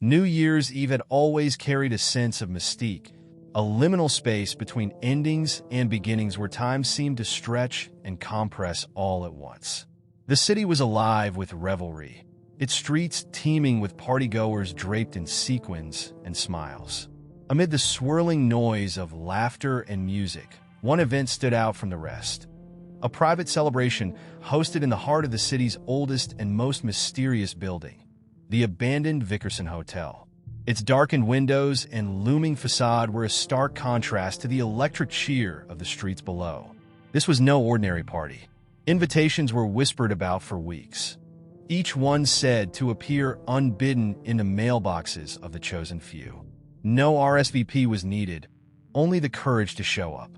New Year's Eve had always carried a sense of mystique, a liminal space between endings and beginnings where time seemed to stretch and compress all at once. The city was alive with revelry, its streets teeming with partygoers draped in sequins and smiles. Amid the swirling noise of laughter and music, one event stood out from the rest. A private celebration hosted in the heart of the city's oldest and most mysterious building, the abandoned Vickerson Hotel. Its darkened windows and looming facade were a stark contrast to the electric cheer of the streets below. This was no ordinary party. Invitations were whispered about for weeks, each one said to appear unbidden in the mailboxes of the chosen few. No RSVP was needed, only the courage to show up.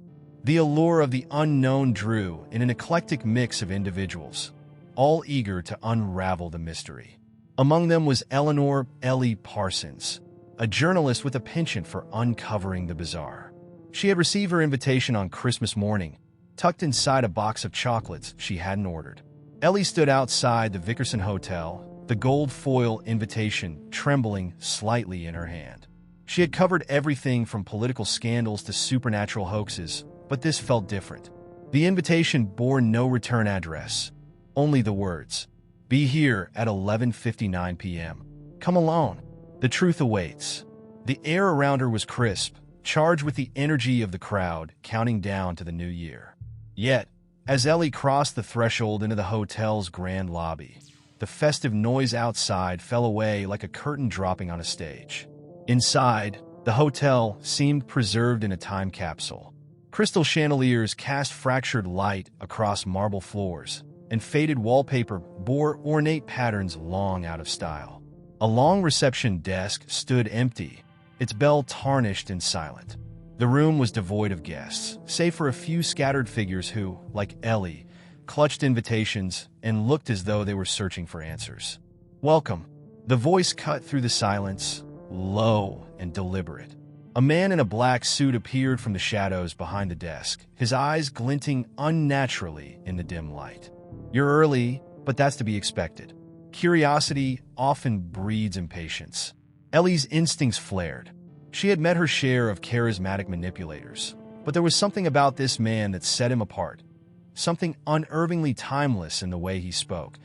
The allure of the unknown drew in an eclectic mix of individuals, all eager to unravel the mystery. Among them was Eleanor "Ellie" Parsons, a journalist with a penchant for uncovering the bizarre. She had received her invitation on Christmas morning, tucked inside a box of chocolates she hadn't ordered. Ellie stood outside the Vickerson Hotel, the gold foil invitation trembling slightly in her hand. She had covered everything from political scandals to supernatural hoaxes, but this felt different. The invitation bore no return address, only the words, "Be here at 11:59 p.m. Come alone. The truth awaits." The air around her was crisp, charged with the energy of the crowd counting down to the new year. Yet, as Ellie crossed the threshold into the hotel's grand lobby, the festive noise outside fell away like a curtain dropping on a stage. Inside, the hotel seemed preserved in a time capsule. Crystal chandeliers cast fractured light across marble floors, and faded wallpaper bore ornate patterns long out of style. A long reception desk stood empty, its bell tarnished and silent. The room was devoid of guests, save for a few scattered figures who, like Ellie, clutched invitations and looked as though they were searching for answers. "Welcome." The voice cut through the silence, low and deliberate. A man in a black suit appeared from the shadows behind the desk, his eyes glinting unnaturally in the dim light. "You're early, but that's to be expected." Curiosity often breeds impatience. Ellie's instincts flared. She had met her share of charismatic manipulators, but there was something about this man that set him apart, something unervingly timeless in the way he spoke,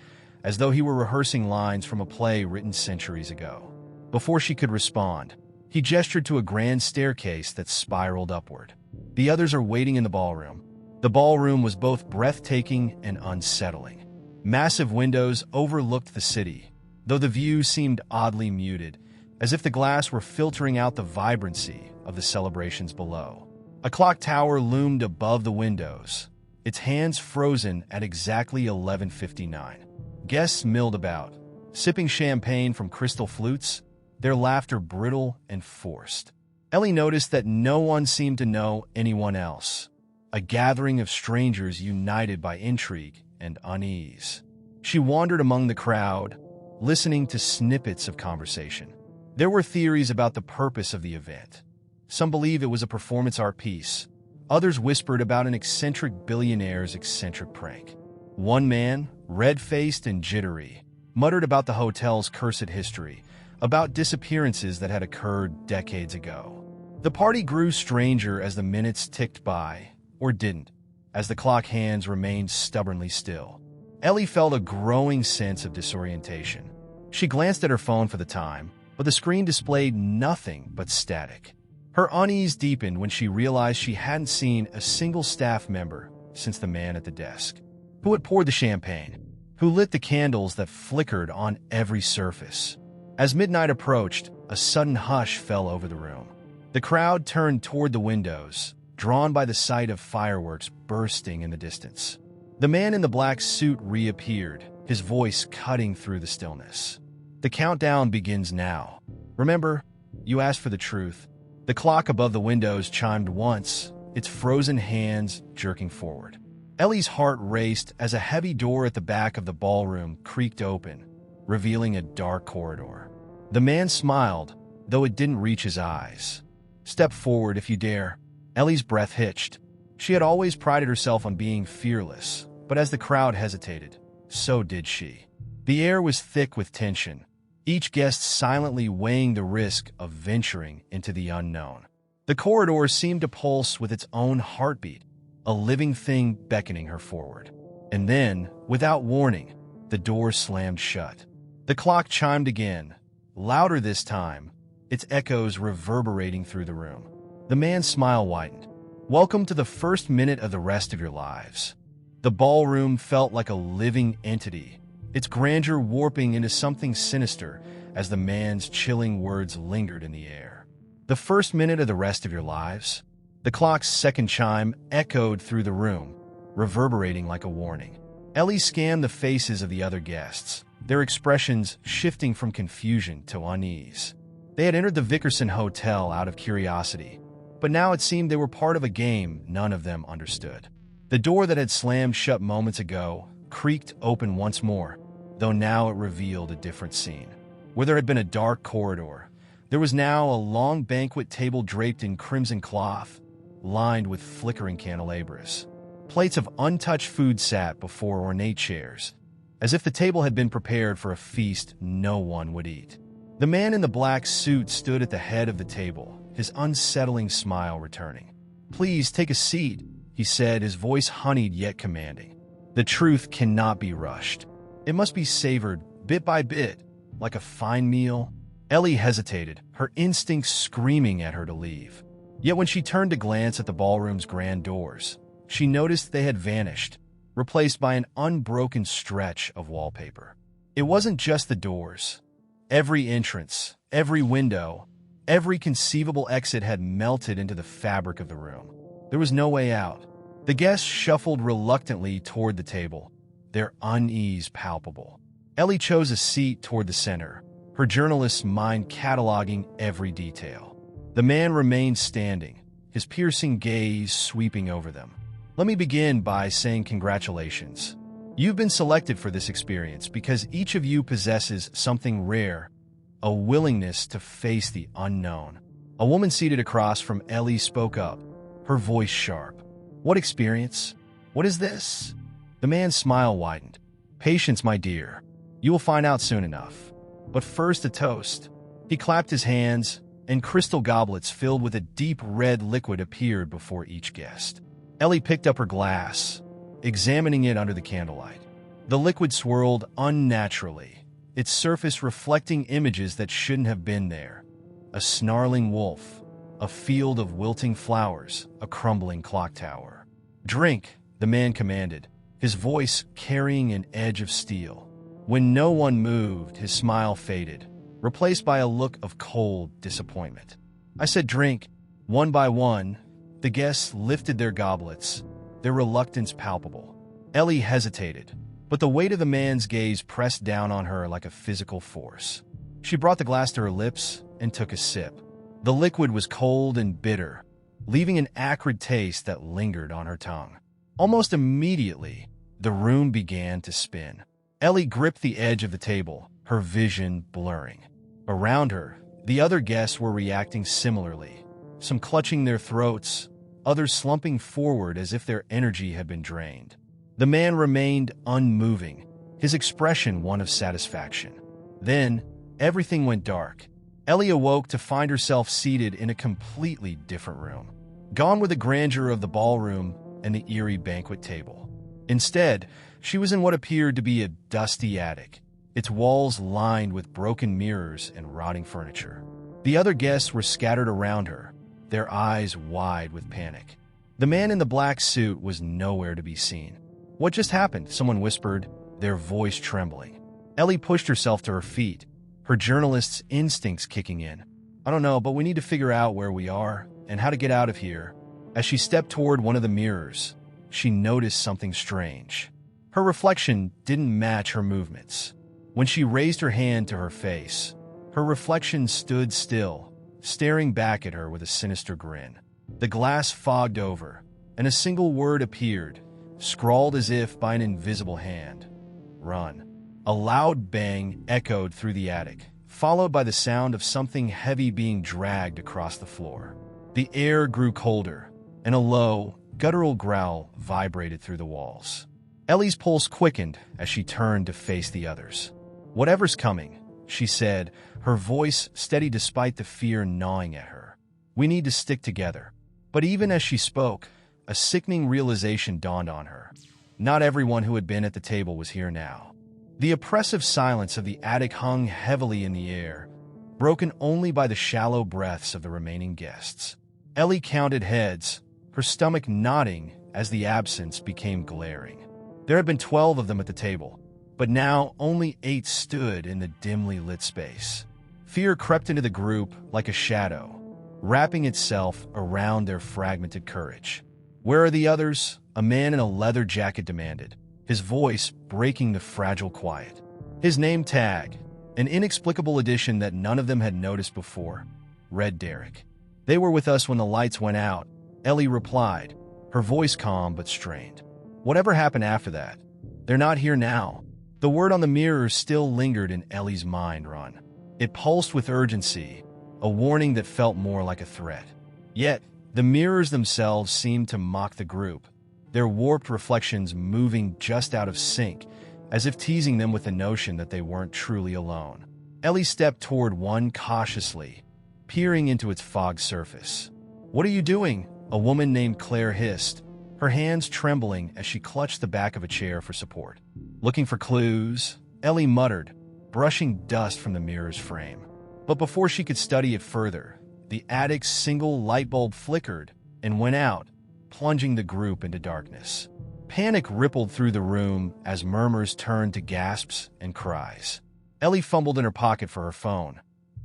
as though he were rehearsing lines from a play written centuries ago. Before she could respond, he gestured to a grand staircase that spiraled upward. "The others are waiting in the ballroom." The ballroom was both breathtaking and unsettling. Massive windows overlooked the city, though the view seemed oddly muted, as if the glass were filtering out the vibrancy of the celebrations below. A clock tower loomed above the windows, its hands frozen at exactly 11:59. Guests milled about, sipping champagne from crystal flutes, their laughter brittle and forced. Ellie noticed that no one seemed to know anyone else, a gathering of strangers united by intrigue and unease. She wandered among the crowd, listening to snippets of conversation. There were theories about the purpose of the event. Some believed it was a performance art piece. Others whispered about an eccentric billionaire's eccentric prank. One man, red-faced and jittery, muttered about the hotel's cursed history, about disappearances that had occurred decades ago. The party grew stranger as the minutes ticked by, or didn't, as the clock hands remained stubbornly still. Ellie felt a growing sense of disorientation. She glanced at her phone for the time, but the screen displayed nothing but static. Her unease deepened when she realized she hadn't seen a single staff member since the man at the desk, who had poured the champagne, who lit the candles that flickered on every surface. As midnight approached, a sudden hush fell over the room. The crowd turned toward the windows, drawn by the sight of fireworks bursting in the distance. The man in the black suit reappeared, his voice cutting through the stillness. "The countdown begins now. Remember, you asked for the truth." The clock above the windows chimed once, its frozen hands jerking forward. Ellie's heart raced as a heavy door at the back of the ballroom creaked open, revealing a dark corridor. The man smiled, though it didn't reach his eyes. "Step forward if you dare." Ellie's breath hitched. She had always prided herself on being fearless, but as the crowd hesitated, so did she. The air was thick with tension, each guest silently weighing the risk of venturing into the unknown. The corridor seemed to pulse with its own heartbeat, a living thing beckoning her forward. And then, without warning, the door slammed shut. The clock chimed again, louder this time, its echoes reverberating through the room. The man's smile widened. "Welcome to the first minute of the rest of your lives." The ballroom felt like a living entity, its grandeur warping into something sinister as the man's chilling words lingered in the air. "The first minute of the rest of your lives?" The clock's second chime echoed through the room, reverberating like a warning. Ellie scanned the faces of the other guests, their expressions shifting from confusion to unease. They had entered the Vickerson Hotel out of curiosity, but now it seemed they were part of a game none of them understood. The door that had slammed shut moments ago creaked open once more, though now it revealed a different scene. Where there had been a dark corridor, there was now a long banquet table draped in crimson cloth, lined with flickering candelabras. Plates of untouched food sat before ornate chairs, as if the table had been prepared for a feast no one would eat. The man in the black suit stood at the head of the table, his unsettling smile returning. "Please take a seat," he said, his voice honeyed yet commanding. "The truth cannot be rushed. It must be savored bit by bit, like a fine meal." Ellie hesitated, her instincts screaming at her to leave. Yet when she turned to glance at the ballroom's grand doors, she noticed they had vanished, replaced by an unbroken stretch of wallpaper. It wasn't just the doors. Every entrance, every window, every conceivable exit had melted into the fabric of the room. There was no way out. The guests shuffled reluctantly toward the table, their unease palpable. Ellie chose a seat toward the center, her journalist's mind cataloging every detail. The man remained standing, his piercing gaze sweeping over them. "Let me begin by saying congratulations. You've been selected for this experience because each of you possesses something rare, a willingness to face the unknown." A woman seated across from Ellie spoke up, her voice sharp. "What experience? What is this?" The man's smile widened. "Patience, my dear. You will find out soon enough. But first, a toast." He clapped his hands, and crystal goblets filled with a deep red liquid appeared before each guest. Ellie picked up her glass, examining it under the candlelight. The liquid swirled unnaturally, its surface reflecting images that shouldn't have been there. A snarling wolf, a field of wilting flowers, a crumbling clock tower. "Drink," the man commanded, his voice carrying an edge of steel. When no one moved, his smile faded, replaced by a look of cold disappointment. "I said drink." One by one, the guests lifted their goblets, their reluctance palpable. Ellie hesitated, but the weight of the man's gaze pressed down on her like a physical force. She brought the glass to her lips and took a sip. The liquid was cold and bitter, leaving an acrid taste that lingered on her tongue. Almost immediately, the room began to spin. Ellie gripped the edge of the table, her vision blurring. Around her, the other guests were reacting similarly, some clutching their throats, others slumping forward as if their energy had been drained. The man remained unmoving, his expression one of satisfaction. Then, everything went dark. Ellie awoke to find herself seated in a completely different room. Gone were the grandeur of the ballroom and the eerie banquet table. Instead, she was in what appeared to be a dusty attic, its walls lined with broken mirrors and rotting furniture. The other guests were scattered around her, their eyes wide with panic. The man in the black suit was nowhere to be seen. "What just happened?" someone whispered, their voice trembling. Ellie pushed herself to her feet, her journalist's instincts kicking in. "I don't know, but we need to figure out where we are and how to get out of here." As she stepped toward one of the mirrors, she noticed something strange. Her reflection didn't match her movements. When she raised her hand to her face, her reflection stood still, staring back at her with a sinister grin. The glass fogged over, and a single word appeared, scrawled as if by an invisible hand. "Run." A loud bang echoed through the attic, followed by the sound of something heavy being dragged across the floor. The air grew colder, and a low, guttural growl vibrated through the walls. Ellie's pulse quickened as she turned to face the others. Whatever's coming, she said, her voice steady despite the fear gnawing at her. "We need to stick together." But even as she spoke, a sickening realization dawned on her. Not everyone who had been at the table was here now. The oppressive silence of the attic hung heavily in the air, broken only by the shallow breaths of the remaining guests. Ellie counted heads, her stomach knotting as the absence became glaring. There had been 12 of them at the table, but now only 8 stood in the dimly lit space. Fear crept into the group like a shadow, wrapping itself around their fragmented courage. "Where are the others?" a man in a leather jacket demanded, his voice breaking the fragile quiet. His name tag, an inexplicable addition that none of them had noticed before, read Derek. "They were with us when the lights went out," Ellie replied, her voice calm but strained. "Whatever happened after that? They're not here now." The word on the mirror still lingered in Ellie's mind run. It pulsed with urgency, a warning that felt more like a threat. Yet, the mirrors themselves seemed to mock the group, their warped reflections moving just out of sync, as if teasing them with the notion that they weren't truly alone. Ellie stepped toward one cautiously, peering into its fogged surface. "What are you doing?" a woman named Claire hissed, her hands trembling as she clutched the back of a chair for support. "Looking for clues?" Ellie muttered, brushing dust from the mirror's frame. But before she could study it further, the attic's single light bulb flickered and went out, plunging the group into darkness. Panic rippled through the room as murmurs turned to gasps and cries. Ellie fumbled in her pocket for her phone,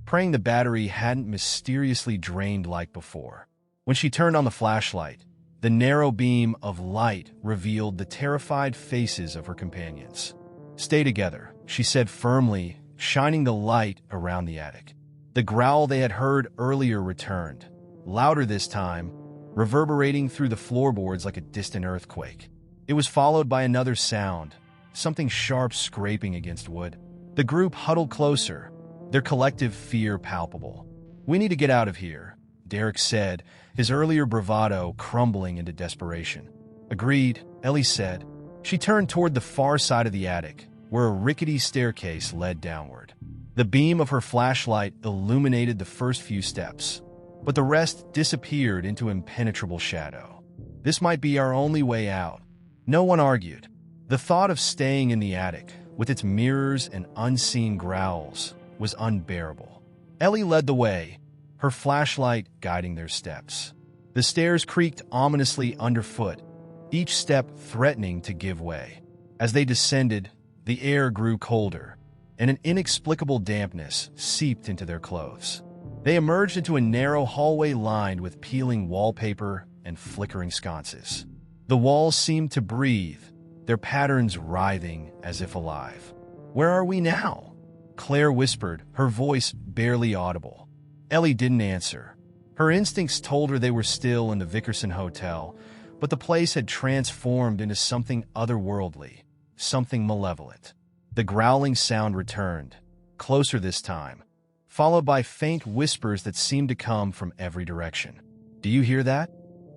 praying the battery hadn't mysteriously drained like before. When she turned on the flashlight, the narrow beam of light revealed the terrified faces of her companions. "Stay together," she said firmly, shining the light around the attic. The growl they had heard earlier returned, louder this time, reverberating through the floorboards like a distant earthquake. It was followed by another sound, something sharp scraping against wood. The group huddled closer, their collective fear palpable. "We need to get out of here," Derek said, his earlier bravado crumbling into desperation. "Agreed," Ellie said. She turned toward the far side of the attic, where a rickety staircase led downward. The beam of her flashlight illuminated the first few steps, but the rest disappeared into impenetrable shadow. "This might be our only way out," no one argued. The thought of staying in the attic, with its mirrors and unseen growls, was unbearable. Ellie led the way, her flashlight guiding their steps. The stairs creaked ominously underfoot, each step threatening to give way. As they descended, the air grew colder, and an inexplicable dampness seeped into their clothes. They emerged into a narrow hallway lined with peeling wallpaper and flickering sconces. The walls seemed to breathe, their patterns writhing as if alive. "Where are we now?" Claire whispered, her voice barely audible. Ellie didn't answer. Her instincts told her they were still in the Vickerson Hotel, but the place had transformed into something otherworldly, something malevolent. The growling sound returned, closer this time, followed by faint whispers that seemed to come from every direction. "Do you hear that?"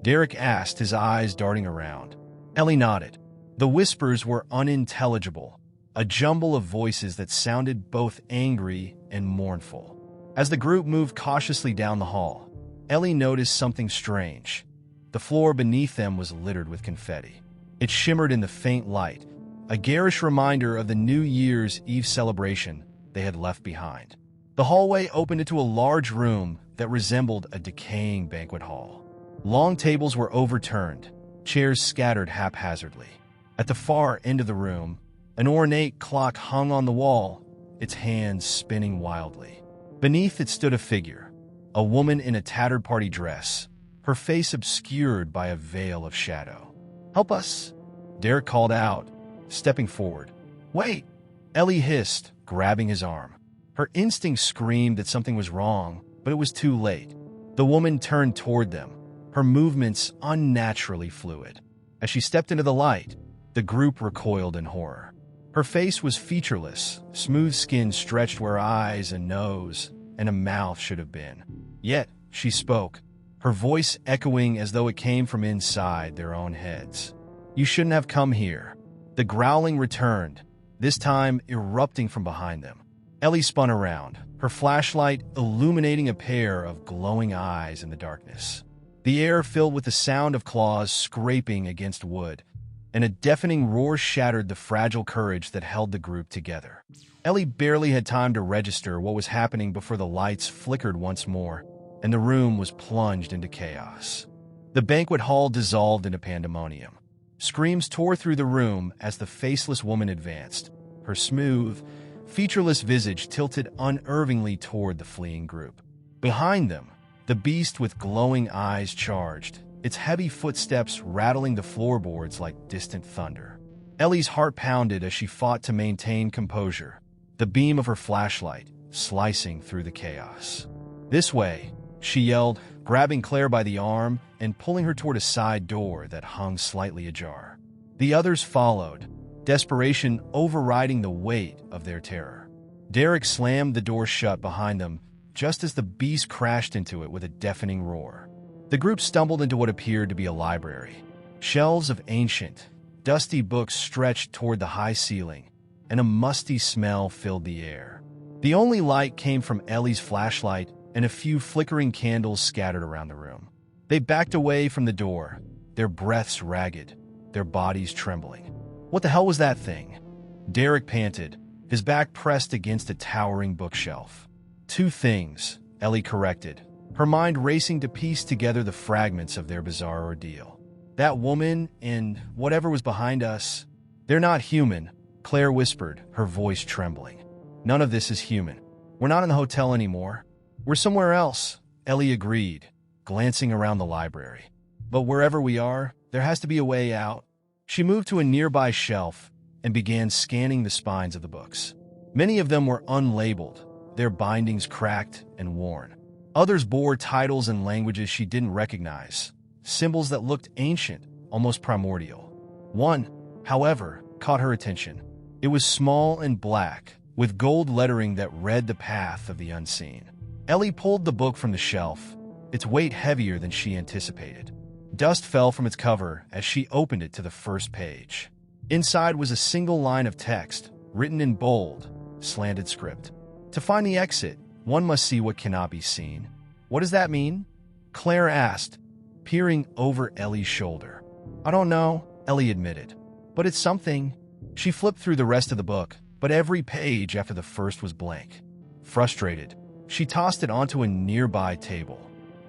Derek asked, his eyes darting around. Ellie nodded. The whispers were unintelligible, a jumble of voices that sounded both angry and mournful. As the group moved cautiously down the hall, Ellie noticed something strange. The floor beneath them was littered with confetti. It shimmered in the faint light, a garish reminder of the New Year's Eve celebration they had left behind. The hallway opened into a large room that resembled a decaying banquet hall. Long tables were overturned, chairs scattered haphazardly. At the far end of the room, an ornate clock hung on the wall, its hands spinning wildly. Beneath it stood a figure, a woman in a tattered party dress, her face obscured by a veil of shadow. "Help us," Derek called out, stepping forward. "Wait," Ellie hissed, grabbing his arm. Her instinct screamed that something was wrong, but it was too late. The woman turned toward them, her movements unnaturally fluid. As she stepped into the light, the group recoiled in horror. Her face was featureless, smooth skin stretched where eyes and nose and a mouth should have been. Yet, she spoke, her voice echoing as though it came from inside their own heads. "You shouldn't have come here." The growling returned, this time erupting from behind them. Ellie spun around, her flashlight illuminating a pair of glowing eyes in the darkness. The air filled with the sound of claws scraping against wood, and a deafening roar shattered the fragile courage that held the group together. Ellie barely had time to register what was happening before the lights flickered once more, and the room was plunged into chaos. The banquet hall dissolved into pandemonium. Screams tore through the room as the faceless woman advanced, her smooth, featureless visage tilted unervingly toward the fleeing group. Behind them, the beast with glowing eyes charged, its heavy footsteps rattling the floorboards like distant thunder. Ellie's heart pounded as she fought to maintain composure, the beam of her flashlight slicing through the chaos. "This way," she yelled, grabbing Claire by the arm and pulling her toward a side door that hung slightly ajar. The others followed, desperation overriding the weight of their terror. Derek slammed the door shut behind them just as the beast crashed into it with a deafening roar. The group stumbled into what appeared to be a library. Shelves of ancient, dusty books stretched toward the high ceiling, and a musty smell filled the air. The only light came from Ellie's flashlight and a few flickering candles scattered around the room. They backed away from the door, their breaths ragged, their bodies trembling. "What the hell was that thing?" Derek panted, his back pressed against a towering bookshelf. "Two things," Ellie corrected, her mind racing to piece together the fragments of their bizarre ordeal. "That woman and whatever was behind us, they're not human," Claire whispered, her voice trembling. "None of this is human. We're not in the hotel anymore. We're somewhere else," Ellie agreed, glancing around the library. "But wherever we are, there has to be a way out." She moved to a nearby shelf and began scanning the spines of the books. Many of them were unlabeled, their bindings cracked and worn. Others bore titles in languages she didn't recognize, symbols that looked ancient, almost primordial. One, however, caught her attention. It was small and black, with gold lettering that read the path of the unseen. Ellie pulled the book from the shelf, its weight heavier than she anticipated. Dust fell from its cover as she opened it to the first page. Inside was a single line of text, written in bold, slanted script. "To find the exit, one must see what cannot be seen." "What does that mean?" Claire asked, peering over Ellie's shoulder. "I don't know," Ellie admitted, "but it's something." She flipped through the rest of the book, but every page after the first was blank. Frustrated, she tossed it onto a nearby table.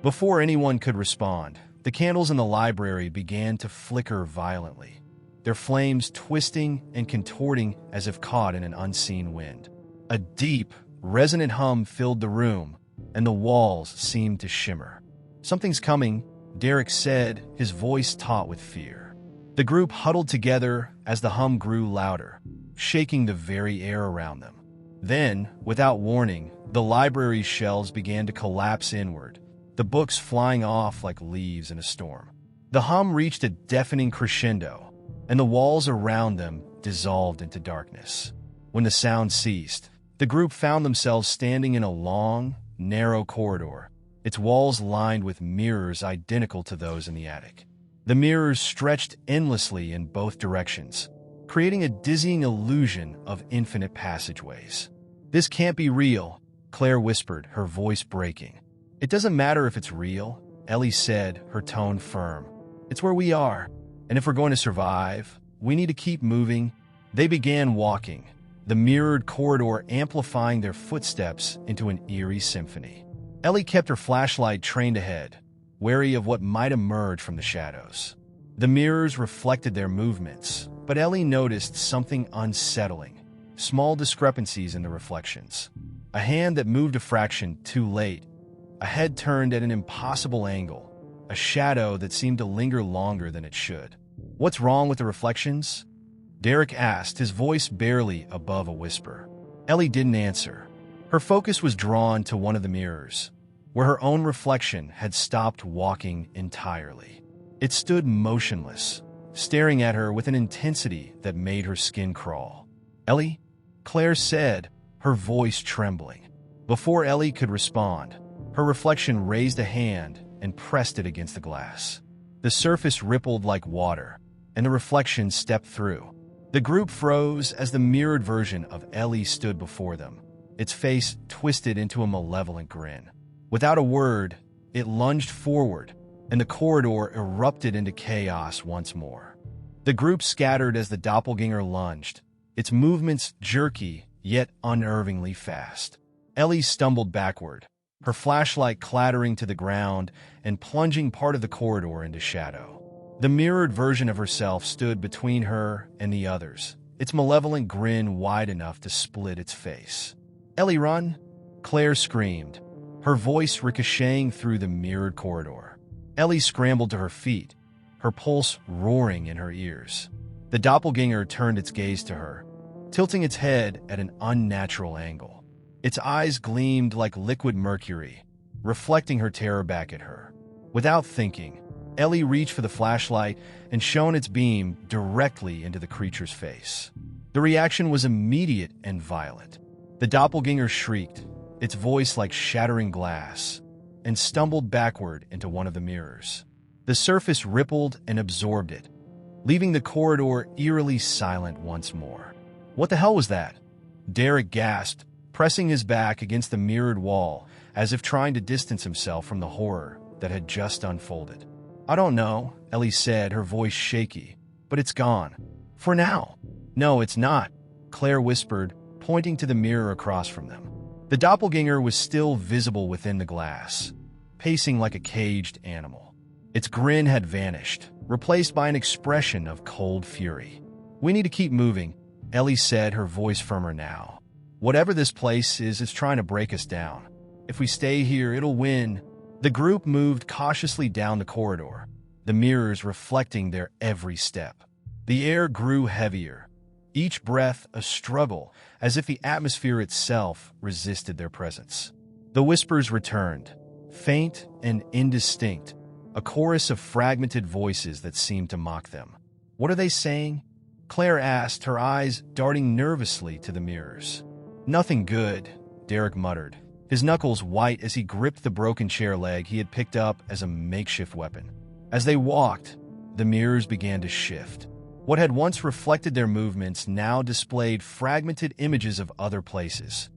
Before anyone could respond, the candles in the library began to flicker violently, their flames twisting and contorting as if caught in an unseen wind. A deep, resonant hum filled the room, and the walls seemed to shimmer. "Something's coming," Derek said, his voice taut with fear. The group huddled together as the hum grew louder, shaking the very air around them. Then, without warning, the library's shelves began to collapse inward, the books flying off like leaves in a storm. The hum reached a deafening crescendo, and the walls around them dissolved into darkness. When the sound ceased, the group found themselves standing in a long, narrow corridor, its walls lined with mirrors identical to those in the attic. The mirrors stretched endlessly in both directions, creating a dizzying illusion of infinite passageways. "This can't be real," Claire whispered, her voice breaking. "It doesn't matter if it's real," Ellie said, her tone firm. "It's where we are, and if we're going to survive, we need to keep moving." They began walking, the mirrored corridor amplifying their footsteps into an eerie symphony. Ellie kept her flashlight trained ahead, wary of what might emerge from the shadows. The mirrors reflected their movements, but Ellie noticed something unsettling, small discrepancies in the reflections. A hand that moved a fraction too late, a head turned at an impossible angle, a shadow that seemed to linger longer than it should. "What's wrong with the reflections?" Derek asked, his voice barely above a whisper. Ellie didn't answer. Her focus was drawn to one of the mirrors, where her own reflection had stopped walking entirely. It stood motionless, staring at her with an intensity that made her skin crawl. "Ellie?" Claire said, her voice trembling. Before Ellie could respond, her reflection raised a hand and pressed it against the glass. The surface rippled like water, and the reflection stepped through. The group froze as the mirrored version of Ellie stood before them, its face twisted into a malevolent grin. Without a word, it lunged forward, and the corridor erupted into chaos once more. The group scattered as the doppelganger lunged, its movements jerky yet unnervingly fast. Ellie stumbled backward, her flashlight clattering to the ground and plunging part of the corridor into shadow. The mirrored version of herself stood between her and the others, its malevolent grin wide enough to split its face. "Ellie, run!" Claire screamed, her voice ricocheting through the mirrored corridor. Ellie scrambled to her feet, her pulse roaring in her ears. The doppelganger turned its gaze to her, tilting its head at an unnatural angle. Its eyes gleamed like liquid mercury, reflecting her terror back at her. Without thinking, Ellie reached for the flashlight and shone its beam directly into the creature's face. The reaction was immediate and violent. The doppelganger shrieked, its voice like shattering glass, and stumbled backward into one of the mirrors. The surface rippled and absorbed it, leaving the corridor eerily silent once more. "What the hell was that?" Derek gasped, pressing his back against the mirrored wall as if trying to distance himself from the horror that had just unfolded. "I don't know," Ellie said, her voice shaky, "but it's gone. For now." "No, it's not," Claire whispered, pointing to the mirror across from them. The doppelganger was still visible within the glass, pacing like a caged animal. Its grin had vanished, replaced by an expression of cold fury. "We need to keep moving," Ellie said, her voice firmer now. "Whatever this place is, it's trying to break us down. If we stay here, it'll win." The group moved cautiously down the corridor, the mirrors reflecting their every step. The air grew heavier, each breath a struggle, as if the atmosphere itself resisted their presence. The whispers returned, faint and indistinct, a chorus of fragmented voices that seemed to mock them. "What are they saying?" Claire asked, her eyes darting nervously to the mirrors. "Nothing good," Derek muttered, his knuckles white as he gripped the broken chair leg he had picked up as a makeshift weapon. As they walked, the mirrors began to shift. What had once reflected their movements now displayed fragmented images of other places.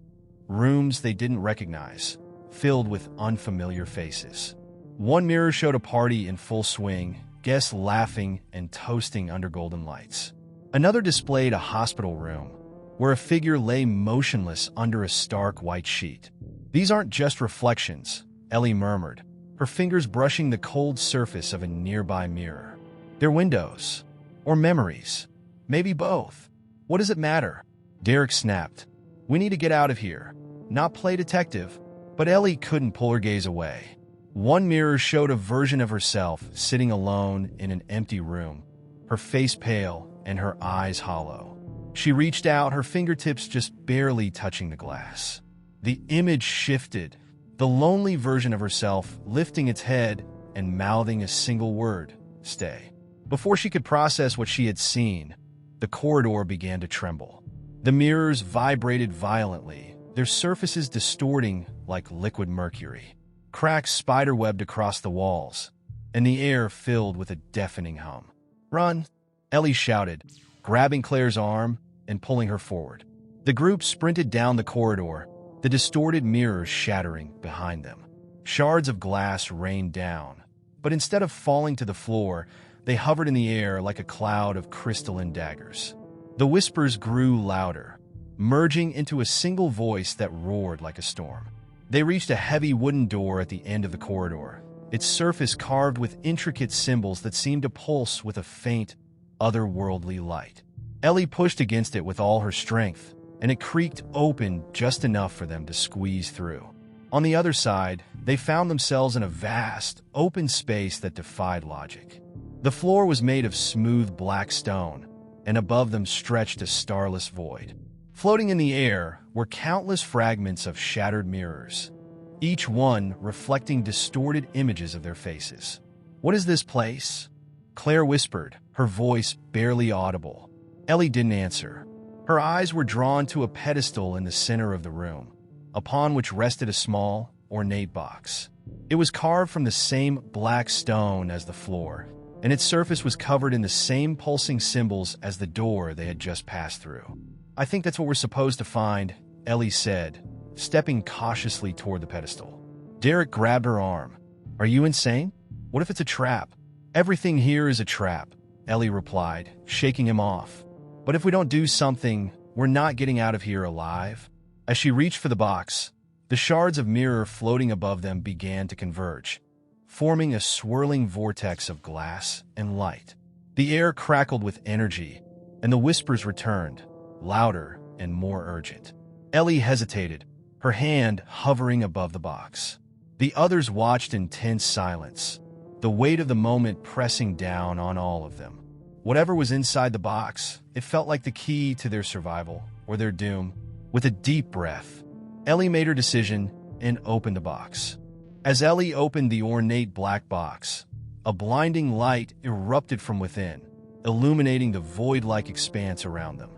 Rooms they didn't recognize, filled with unfamiliar faces. One mirror showed a party in full swing, guests laughing and toasting under golden lights. Another displayed a hospital room, where a figure lay motionless under a stark white sheet. "These aren't just reflections," Ellie murmured, her fingers brushing the cold surface of a nearby mirror. "They're windows. Or memories. Maybe both. What does it matter?" Derek snapped. "We need to get out of here. Not play detective." But Ellie couldn't pull her gaze away. One mirror showed a version of herself sitting alone in an empty room, her face pale and her eyes hollow. She reached out, her fingertips just barely touching the glass. The image shifted, the lonely version of herself lifting its head and mouthing a single word, "Stay." Before she could process what she had seen, the corridor began to tremble. The mirrors vibrated violently, their surfaces distorting like liquid mercury. Cracks spiderwebbed across the walls, and the air filled with a deafening hum. "Run!" Ellie shouted, grabbing Claire's arm and pulling her forward. The group sprinted down the corridor, the distorted mirrors shattering behind them. Shards of glass rained down, but instead of falling to the floor, they hovered in the air like a cloud of crystalline daggers. The whispers grew louder, merging into a single voice that roared like a storm. They reached a heavy wooden door at the end of the corridor, its surface carved with intricate symbols that seemed to pulse with a faint, otherworldly light. Ellie pushed against it with all her strength, and it creaked open just enough for them to squeeze through. On the other side, they found themselves in a vast, open space that defied logic. The floor was made of smooth black stone, and above them stretched a starless void. Floating in the air were countless fragments of shattered mirrors, each one reflecting distorted images of their faces. "What is this place?" Claire whispered, her voice barely audible. Ellie didn't answer. Her eyes were drawn to a pedestal in the center of the room, upon which rested a small, ornate box. It was carved from the same black stone as the floor, and its surface was covered in the same pulsing symbols as the door they had just passed through. "I think that's what we're supposed to find," Ellie said, stepping cautiously toward the pedestal. Derek grabbed her arm. Are you insane? What if it's a trap? Everything here is a trap, Ellie replied, shaking him off. But if we don't do something, we're not getting out of here alive. As she reached for the box, the shards of mirror floating above them began to converge, forming a swirling vortex of glass and light. The air crackled with energy, and the whispers returned, louder and more urgent. Ellie hesitated, her hand hovering above the box. The others watched in tense silence, the weight of the moment pressing down on all of them. Whatever was inside the box, it felt like the key to their survival or their doom. With a deep breath, Ellie made her decision and opened the box. As Ellie opened the ornate black box, a blinding light erupted from within, illuminating the void-like expanse around them.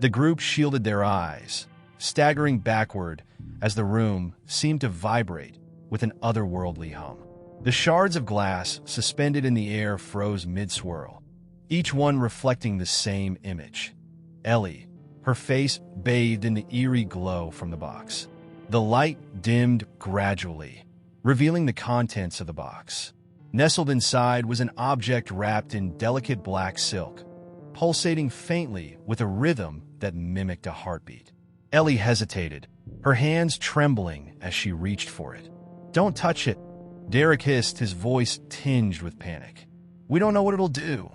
The group shielded their eyes, staggering backward as the room seemed to vibrate with an otherworldly hum. The shards of glass suspended in the air froze mid-swirl, each one reflecting the same image. Ellie, her face bathed in the eerie glow from the box. The light dimmed gradually, revealing the contents of the box. Nestled inside was an object wrapped in delicate black silk, pulsating faintly with a rhythm that mimicked a heartbeat. Ellie hesitated, her hands trembling as she reached for it. Don't touch it, Derek hissed, his voice tinged with panic. We don't know what it'll do.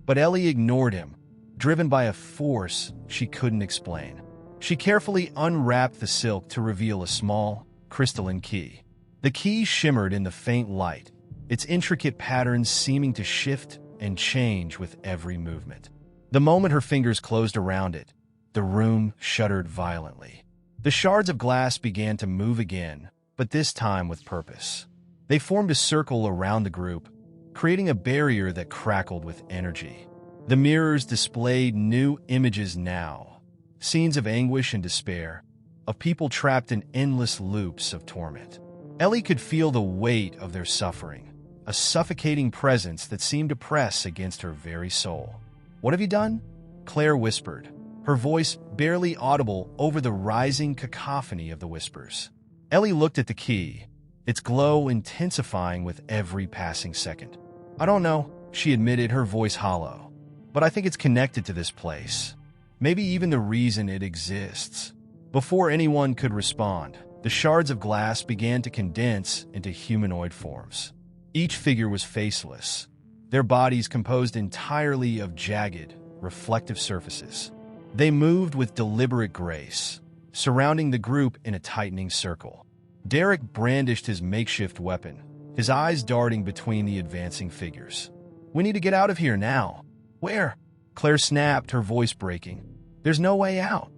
But Ellie ignored him, driven by a force she couldn't explain. She carefully unwrapped the silk to reveal a small, crystalline key. The key shimmered in the faint light, its intricate patterns seeming to shift and change with every movement. The moment her fingers closed around it, the room shuddered violently. The shards of glass began to move again, but this time with purpose. They formed a circle around the group, creating a barrier that crackled with energy. The mirrors displayed new images now, scenes of anguish and despair, of people trapped in endless loops of torment. Ellie could feel the weight of their suffering, a suffocating presence that seemed to press against her very soul. What have you done? Claire whispered, her voice barely audible over the rising cacophony of the whispers. Ellie looked at the key, its glow intensifying with every passing second. I don't know, she admitted, her voice hollow, but I think it's connected to this place. Maybe even the reason it exists. Before anyone could respond, the shards of glass began to condense into humanoid forms. Each figure was faceless, their bodies composed entirely of jagged, reflective surfaces. They moved with deliberate grace, surrounding the group in a tightening circle. Derek brandished his makeshift weapon, his eyes darting between the advancing figures. We need to get out of here now. Where? Claire snapped, her voice breaking. There's no way out.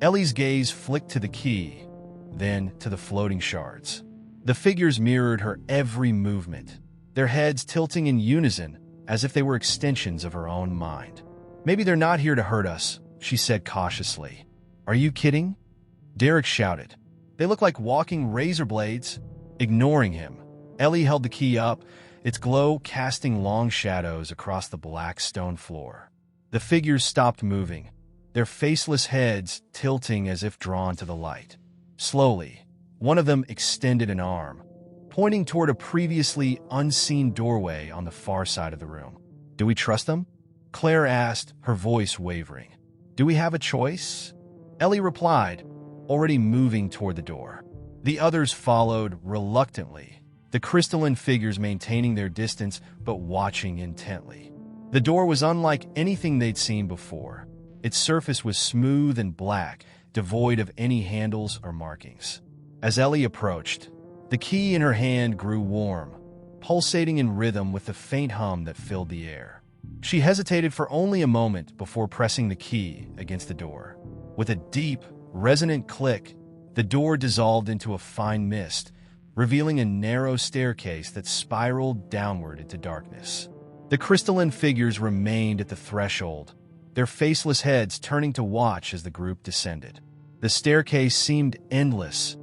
Ellie's gaze flicked to the key, then to the floating shards. The figures mirrored her every movement, their heads tilting in unison as if they were extensions of her own mind. Maybe they're not here to hurt us, she said cautiously. Are you kidding? Derek shouted. They look like walking razor blades. Ignoring him, Ellie held the key up, its glow casting long shadows across the black stone floor. The figures stopped moving, their faceless heads tilting as if drawn to the light. Slowly, one of them extended an arm, pointing toward a previously unseen doorway on the far side of the room. Do we trust them? Claire asked, her voice wavering. Do we have a choice? Ellie replied, already moving toward the door. The others followed reluctantly, the crystalline figures maintaining their distance but watching intently. The door was unlike anything they'd seen before. Its surface was smooth and black, devoid of any handles or markings. As Ellie approached, the key in her hand grew warm, pulsating in rhythm with the faint hum that filled the air. She hesitated for only a moment before pressing the key against the door. With a deep, resonant click, the door dissolved into a fine mist, revealing a narrow staircase that spiraled downward into darkness. The crystalline figures remained at the threshold, their faceless heads turning to watch as the group descended. The staircase seemed endless,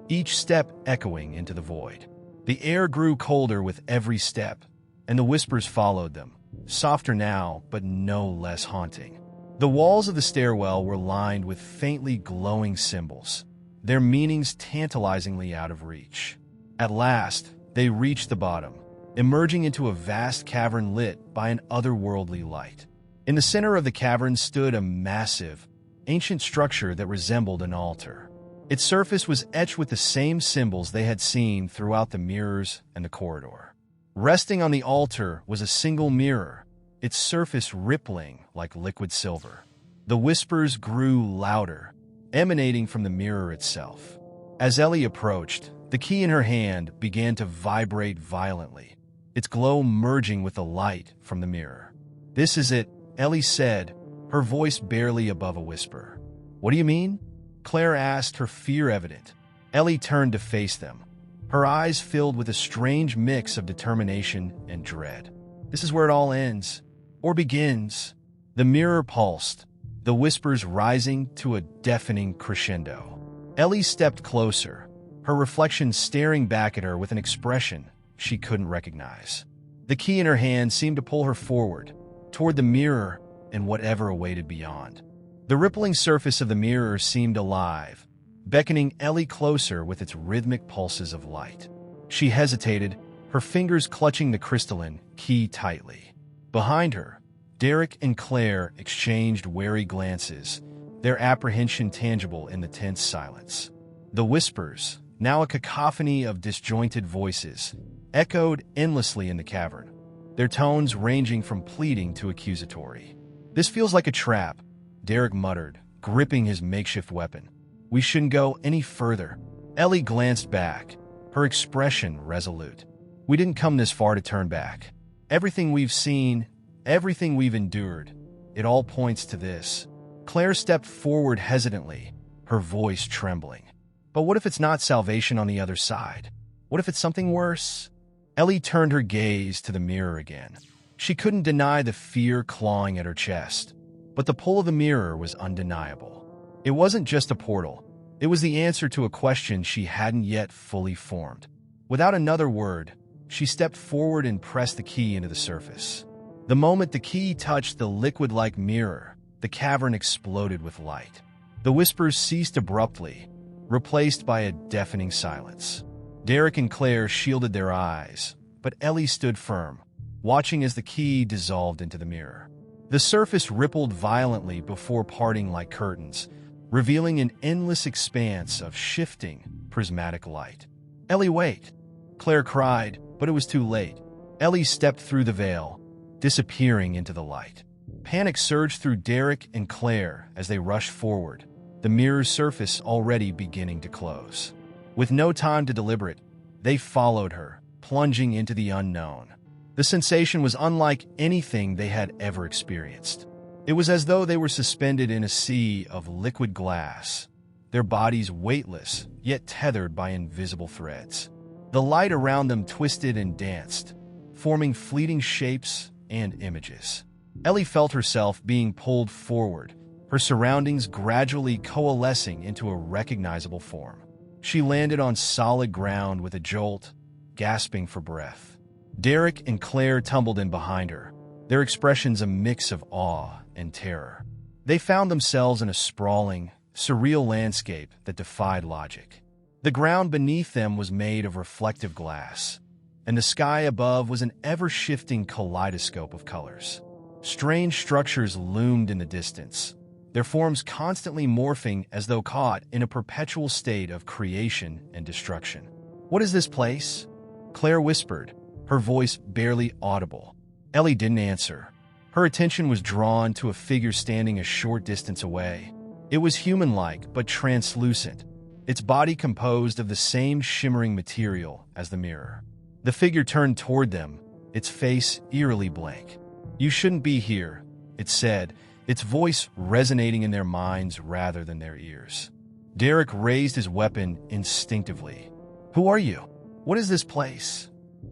each step echoing into the void. The air grew colder with every step, and the whispers followed them, softer now but no less haunting. The walls of the stairwell were lined with faintly glowing symbols, their meanings tantalizingly out of reach. At last, they reached the bottom, emerging into a vast cavern lit by an otherworldly light. In the center of the cavern stood a massive, ancient structure that resembled an altar. Its surface was etched with the same symbols they had seen throughout the mirrors and the corridor. Resting on the altar was a single mirror, its surface rippling like liquid silver. The whispers grew louder, emanating from the mirror itself. As Ellie approached, the key in her hand began to vibrate violently, its glow merging with the light from the mirror. "This is it," Ellie said, her voice barely above a whisper. "What do you mean?" Claire asked, her fear evident. Ellie turned to face them, her eyes filled with a strange mix of determination and dread. "This is where it all ends, or begins." The mirror pulsed, the whispers rising to a deafening crescendo. Ellie stepped closer, her reflection staring back at her with an expression she couldn't recognize. The key in her hand seemed to pull her forward, toward the mirror and whatever awaited beyond. The rippling surface of the mirror seemed alive, beckoning Ellie closer with its rhythmic pulses of light. She hesitated, her fingers clutching the crystalline key tightly. Behind her, Derek and Claire exchanged wary glances, their apprehension tangible in the tense silence. The whispers, now a cacophony of disjointed voices, echoed endlessly in the cavern, their tones ranging from pleading to accusatory. "This feels like a trap," Derek muttered, gripping his makeshift weapon. "We shouldn't go any further." Ellie glanced back, her expression resolute. "We didn't come this far to turn back. Everything we've seen, everything we've endured, it all points to this." Claire stepped forward hesitantly, her voice trembling. "But what if it's not salvation on the other side? What if it's something worse?" Ellie turned her gaze to the mirror again. She couldn't deny the fear clawing at her chest, but the pull of the mirror was undeniable. It wasn't just a portal. It was the answer to a question she hadn't yet fully formed. Without another word, she stepped forward and pressed the key into the surface. The moment the key touched the liquid-like mirror, the cavern exploded with light. The whispers ceased abruptly, replaced by a deafening silence. Derek and Claire shielded their eyes, but Ellie stood firm, watching as the key dissolved into the mirror. The surface rippled violently before parting like curtains, revealing an endless expanse of shifting, prismatic light. "Ellie, wait!" Claire cried, but it was too late. Ellie stepped through the veil, disappearing into the light. Panic surged through Derek and Claire as they rushed forward, the mirror's surface already beginning to close. With no time to deliberate, they followed her, plunging into the unknown. The sensation was unlike anything they had ever experienced. It was as though they were suspended in a sea of liquid glass, their bodies weightless, yet tethered by invisible threads. The light around them twisted and danced, forming fleeting shapes and images. Ellie felt herself being pulled forward, her surroundings gradually coalescing into a recognizable form. She landed on solid ground with a jolt, gasping for breath. Derek and Claire tumbled in behind her, their expressions a mix of awe and terror. They found themselves in a sprawling, surreal landscape that defied logic. The ground beneath them was made of reflective glass, and the sky above was an ever-shifting kaleidoscope of colors. Strange structures loomed in the distance, their forms constantly morphing as though caught in a perpetual state of creation and destruction. "What is this place?" Claire whispered, her voice barely audible. Ellie didn't answer. Her attention was drawn to a figure standing a short distance away. It was human-like but translucent, its body composed of the same shimmering material as the mirror. The figure turned toward them, its face eerily blank. "You shouldn't be here," it said, its voice resonating in their minds rather than their ears. Derek raised his weapon instinctively. "Who are you? What is this place?"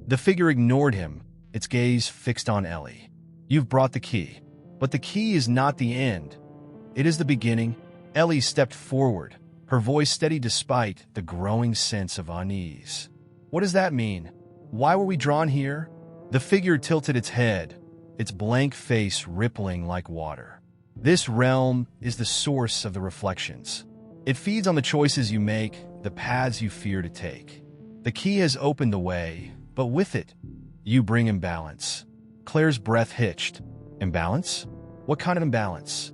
The figure ignored him, its gaze fixed on Ellie. "You've brought the key. But the key is not the end. It is the beginning." Ellie stepped forward, her voice steady despite the growing sense of unease. "What does that mean? Why were we drawn here?" The figure tilted its head, its blank face rippling like water. "This realm is the source of the reflections. It feeds on the choices you make, the paths you fear to take. The key has opened the way, but with it, you bring imbalance. Claire's breath hitched. Imbalance? What kind of imbalance?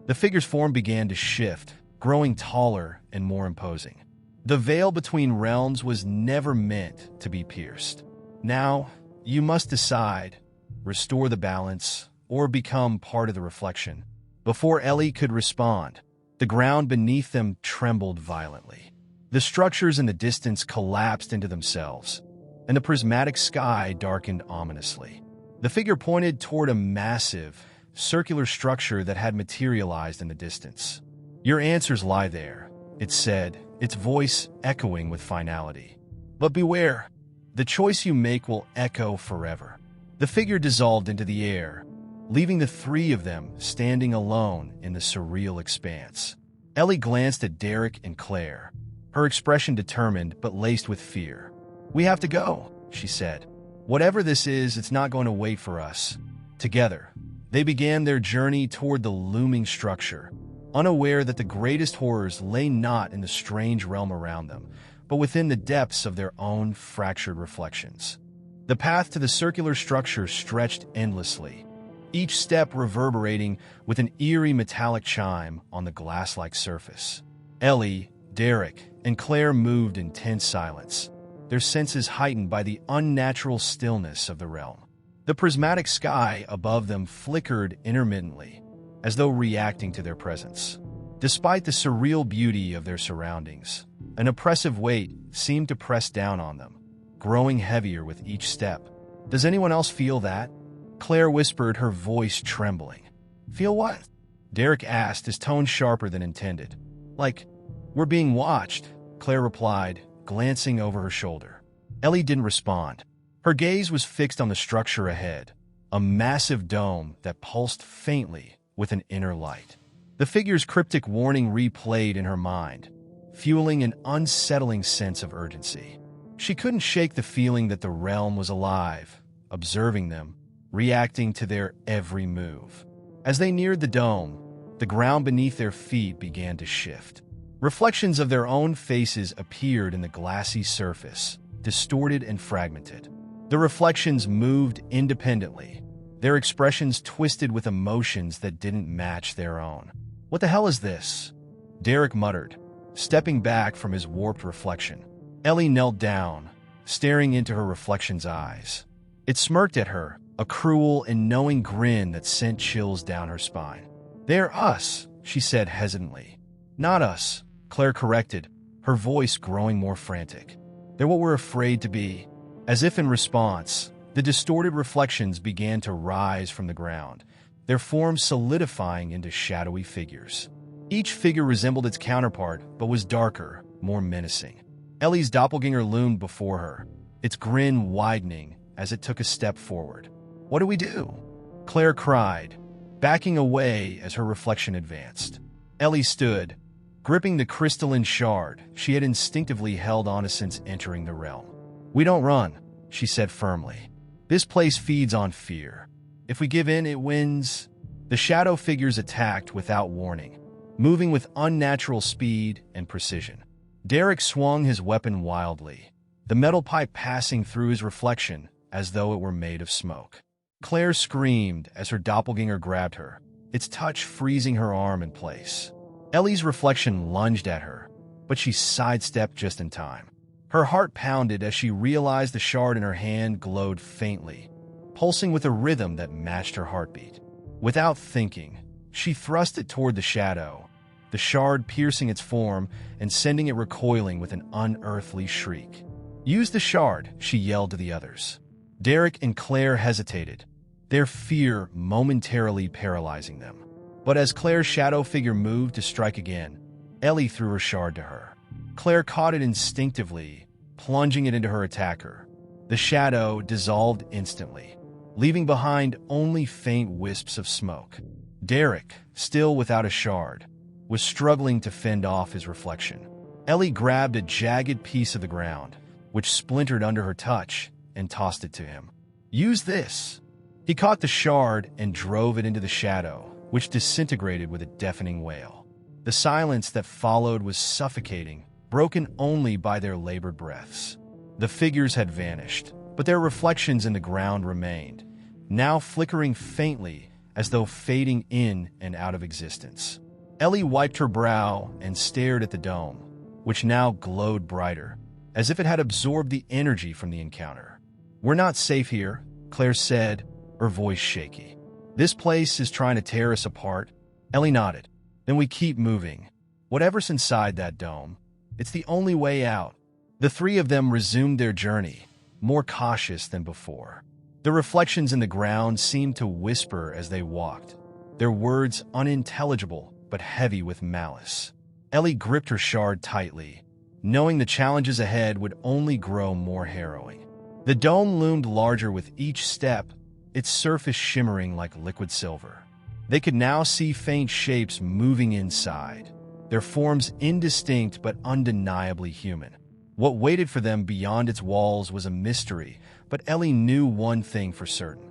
The figure's form began to shift, growing taller and more imposing. The veil between realms was never meant to be pierced. Now, you must decide, restore the balance, or become part of the reflection. Before Ellie could respond, the ground beneath them trembled violently. The structures in the distance collapsed into themselves, and the prismatic sky darkened ominously. The figure pointed toward a massive, circular structure that had materialized in the distance. "Your answers lie there," it said, its voice echoing with finality. "But beware, the choice you make will echo forever." The figure dissolved into the air, leaving the three of them standing alone in the surreal expanse. Ellie glanced at Derek and Claire, her expression determined but laced with fear. "We have to go," she said. "Whatever this is, it's not going to wait for us." Together, they began their journey toward the looming structure, unaware that the greatest horrors lay not in the strange realm around them, but within the depths of their own fractured reflections. The path to the circular structure stretched endlessly, each step reverberating with an eerie metallic chime on the glass-like surface. Ellie, Derek, and Claire moved in tense silence, their senses heightened by the unnatural stillness of the realm. The prismatic sky above them flickered intermittently, as though reacting to their presence. Despite the surreal beauty of their surroundings, an oppressive weight seemed to press down on them, growing heavier with each step. "Does anyone else feel that?" Claire whispered, her voice trembling. "Feel what?" Derek asked, his tone sharper than intended. "Like, we're being watched," Claire replied, glancing over her shoulder. Ellie didn't respond. Her gaze was fixed on the structure ahead, a massive dome that pulsed faintly with an inner light. The figure's cryptic warning replayed in her mind, fueling an unsettling sense of urgency. She couldn't shake the feeling that the realm was alive, observing them, reacting to their every move. As they neared the dome, the ground beneath their feet began to shift. Reflections of their own faces appeared in the glassy surface, distorted and fragmented. The reflections moved independently, their expressions twisted with emotions that didn't match their own. "What the hell is this?" Derek muttered, stepping back from his warped reflection. Ellie knelt down, staring into her reflection's eyes. It smirked at her, a cruel and knowing grin that sent chills down her spine. "They're us," she said hesitantly. "Not us," Claire corrected, her voice growing more frantic. "They're what we're afraid to be." As if in response, the distorted reflections began to rise from the ground, their forms solidifying into shadowy figures. Each figure resembled its counterpart, but was darker, more menacing. Ellie's doppelganger loomed before her, its grin widening as it took a step forward. "What do we do?" Claire cried, backing away as her reflection advanced. Ellie stood, gripping the crystalline shard she had instinctively held onto since entering the realm. "We don't run," she said firmly. "This place feeds on fear. If we give in, it wins." The shadow figures attacked without warning, moving with unnatural speed and precision. Derek swung his weapon wildly, the metal pipe passing through his reflection as though it were made of smoke. Claire screamed as her doppelganger grabbed her, its touch freezing her arm in place. Ellie's reflection lunged at her, but she sidestepped just in time. Her heart pounded as she realized the shard in her hand glowed faintly, pulsing with a rhythm that matched her heartbeat. Without thinking, she thrust it toward the shadow, the shard piercing its form and sending it recoiling with an unearthly shriek. "Use the shard," she yelled to the others. Derek and Claire hesitated, their fear momentarily paralyzing them. But as Claire's shadow figure moved to strike again, Ellie threw her shard to her. Claire caught it instinctively, plunging it into her attacker. The shadow dissolved instantly, leaving behind only faint wisps of smoke. Derek, still without a shard, was struggling to fend off his reflection. Ellie grabbed a jagged piece of the ground, which splintered under her touch, and tossed it to him. "Use this." He caught the shard and drove it into the shadow, which disintegrated with a deafening wail. The silence that followed was suffocating, broken only by their labored breaths. The figures had vanished, but their reflections in the ground remained, now flickering faintly as though fading in and out of existence. Ellie wiped her brow and stared at the dome, which now glowed brighter, as if it had absorbed the energy from the encounter. "We're not safe here," Claire said, her voice shaky. "This place is trying to tear us apart." Ellie nodded. "Then we keep moving. Whatever's inside that dome, it's the only way out." The three of them resumed their journey, more cautious than before. The reflections in the ground seemed to whisper as they walked, their words unintelligible but heavy with malice. Ellie gripped her shard tightly, knowing the challenges ahead would only grow more harrowing. The dome loomed larger with each step, its surface shimmering like liquid silver. They could now see faint shapes moving inside, their forms indistinct but undeniably human. What waited for them beyond its walls was a mystery, but Ellie knew one thing for certain.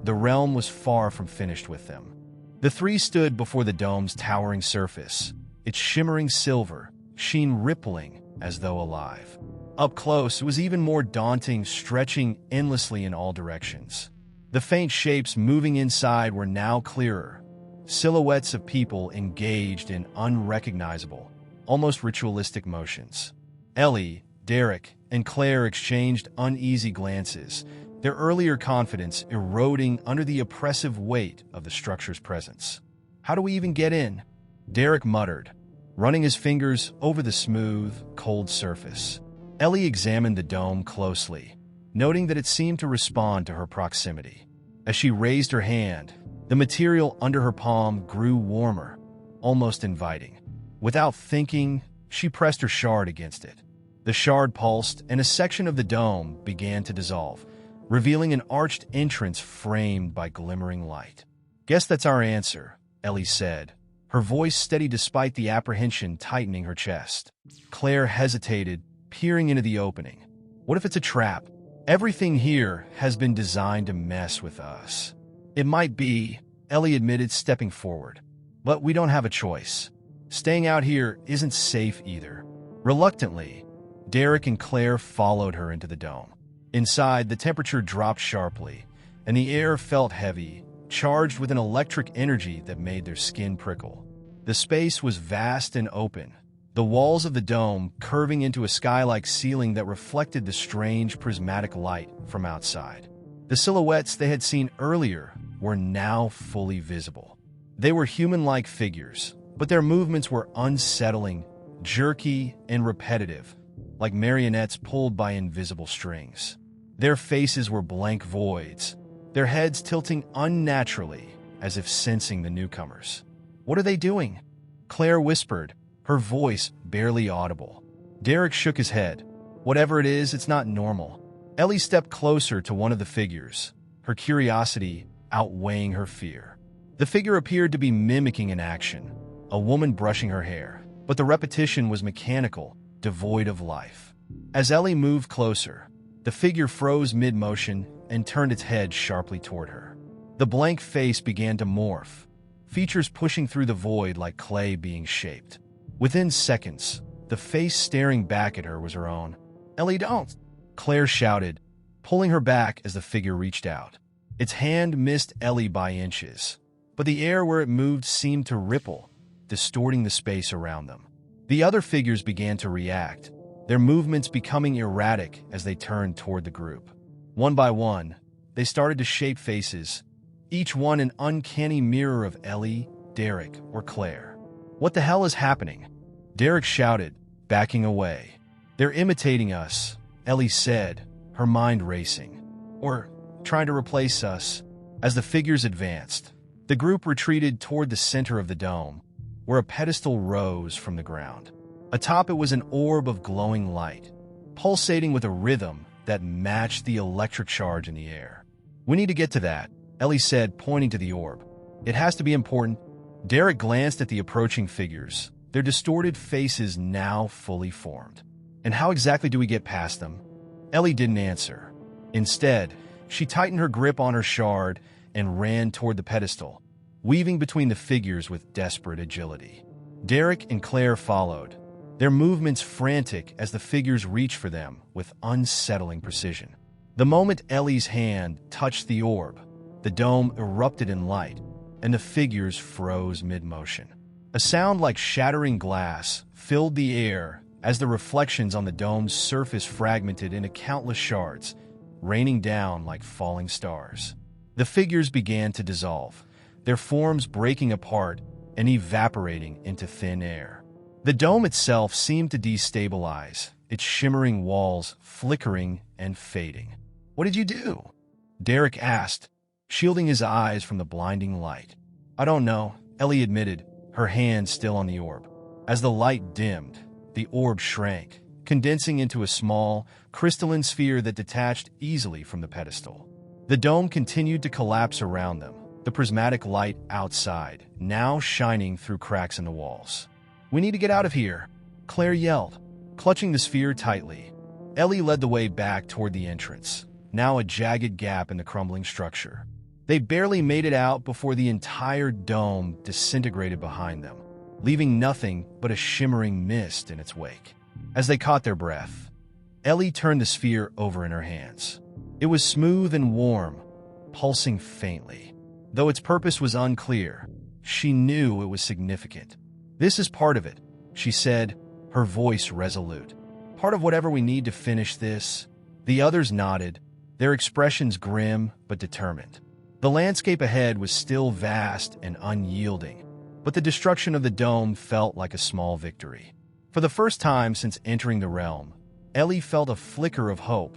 The realm was far from finished with them. The three stood before the dome's towering surface, its shimmering silver sheen rippling as though alive. Up close, it was even more daunting, stretching endlessly in all directions. The faint shapes moving inside were now clearer, silhouettes of people engaged in unrecognizable, almost ritualistic motions. Ellie, Derek, and Claire exchanged uneasy glances, their earlier confidence eroding under the oppressive weight of the structure's presence. "How do we even get in?" Derek muttered, running his fingers over the smooth, cold surface. Ellie examined the dome closely, noting that it seemed to respond to her proximity. As she raised her hand, the material under her palm grew warmer, almost inviting. Without thinking, she pressed her shard against it. The shard pulsed, and a section of the dome began to dissolve, revealing an arched entrance framed by glimmering light. "Guess that's our answer," Ellie said, her voice steady despite the apprehension tightening her chest. Claire hesitated, peering into the opening. "What if it's a trap? Everything here has been designed to mess with us." "It might be," Ellie admitted, stepping forward. "But we don't have a choice. Staying out here isn't safe either." Reluctantly, Derek and Claire followed her into the dome. Inside, the temperature dropped sharply, and the air felt heavy, charged with an electric energy that made their skin prickle. The space was vast and open, the walls of the dome curving into a sky-like ceiling that reflected the strange prismatic light from outside. The silhouettes they had seen earlier were now fully visible. They were human-like figures, but their movements were unsettling, jerky, and repetitive, like marionettes pulled by invisible strings. Their faces were blank voids, their heads tilting unnaturally, as if sensing the newcomers. "What are they doing?" Claire whispered, her voice barely audible. Derek shook his head. "Whatever it is, it's not normal." Ellie stepped closer to one of the figures, her curiosity outweighing her fear. The figure appeared to be mimicking an action, a woman brushing her hair, but the repetition was mechanical, devoid of life. As Ellie moved closer, the figure froze mid-motion and turned its head sharply toward her. The blank face began to morph, features pushing through the void like clay being shaped. Within seconds, the face staring back at her was her own. "Ellie, don't!" Claire shouted, pulling her back as the figure reached out. Its hand missed Ellie by inches, but the air where it moved seemed to ripple, distorting the space around them. The other figures began to react, their movements becoming erratic as they turned toward the group. One by one, they started to shape faces, each one an uncanny mirror of Ellie, Derek, or Claire. "What the hell is happening?" Derek shouted, backing away. "They're imitating us," Ellie said, her mind racing. "Or trying to replace us." As the figures advanced, the group retreated toward the center of the dome, where a pedestal rose from the ground. Atop it was an orb of glowing light, pulsating with a rhythm that matched the electric charge in the air. "We need to get to that," Ellie said, pointing to the orb. "It has to be important." Derek glanced at the approaching figures, their distorted faces now fully formed. "And how exactly do we get past them?" Ellie didn't answer. Instead, she tightened her grip on her shard and ran toward the pedestal, weaving between the figures with desperate agility. Derek and Claire followed, their movements frantic as the figures reached for them with unsettling precision. The moment Ellie's hand touched the orb, the dome erupted in light, and the figures froze mid-motion. A sound like shattering glass filled the air as the reflections on the dome's surface fragmented into countless shards, raining down like falling stars. The figures began to dissolve, their forms breaking apart and evaporating into thin air. The dome itself seemed to destabilize, its shimmering walls flickering and fading. "What did you do?" Derek asked, shielding his eyes from the blinding light. "I don't know," Ellie admitted, her hand still on the orb. As the light dimmed, the orb shrank, condensing into a small, crystalline sphere that detached easily from the pedestal. The dome continued to collapse around them, the prismatic light outside, now shining through cracks in the walls. "We need to get out of here," Claire yelled, clutching the sphere tightly. Ellie led the way back toward the entrance, now a jagged gap in the crumbling structure. They barely made it out before the entire dome disintegrated behind them, leaving nothing but a shimmering mist in its wake. As they caught their breath, Ellie turned the sphere over in her hands. It was smooth and warm, pulsing faintly. Though its purpose was unclear, she knew it was significant. "This is part of it," she said, her voice resolute. "Part of whatever we need to finish this." The others nodded, their expressions grim but determined. The landscape ahead was still vast and unyielding, but the destruction of the dome felt like a small victory. For the first time since entering the realm, Ellie felt a flicker of hope,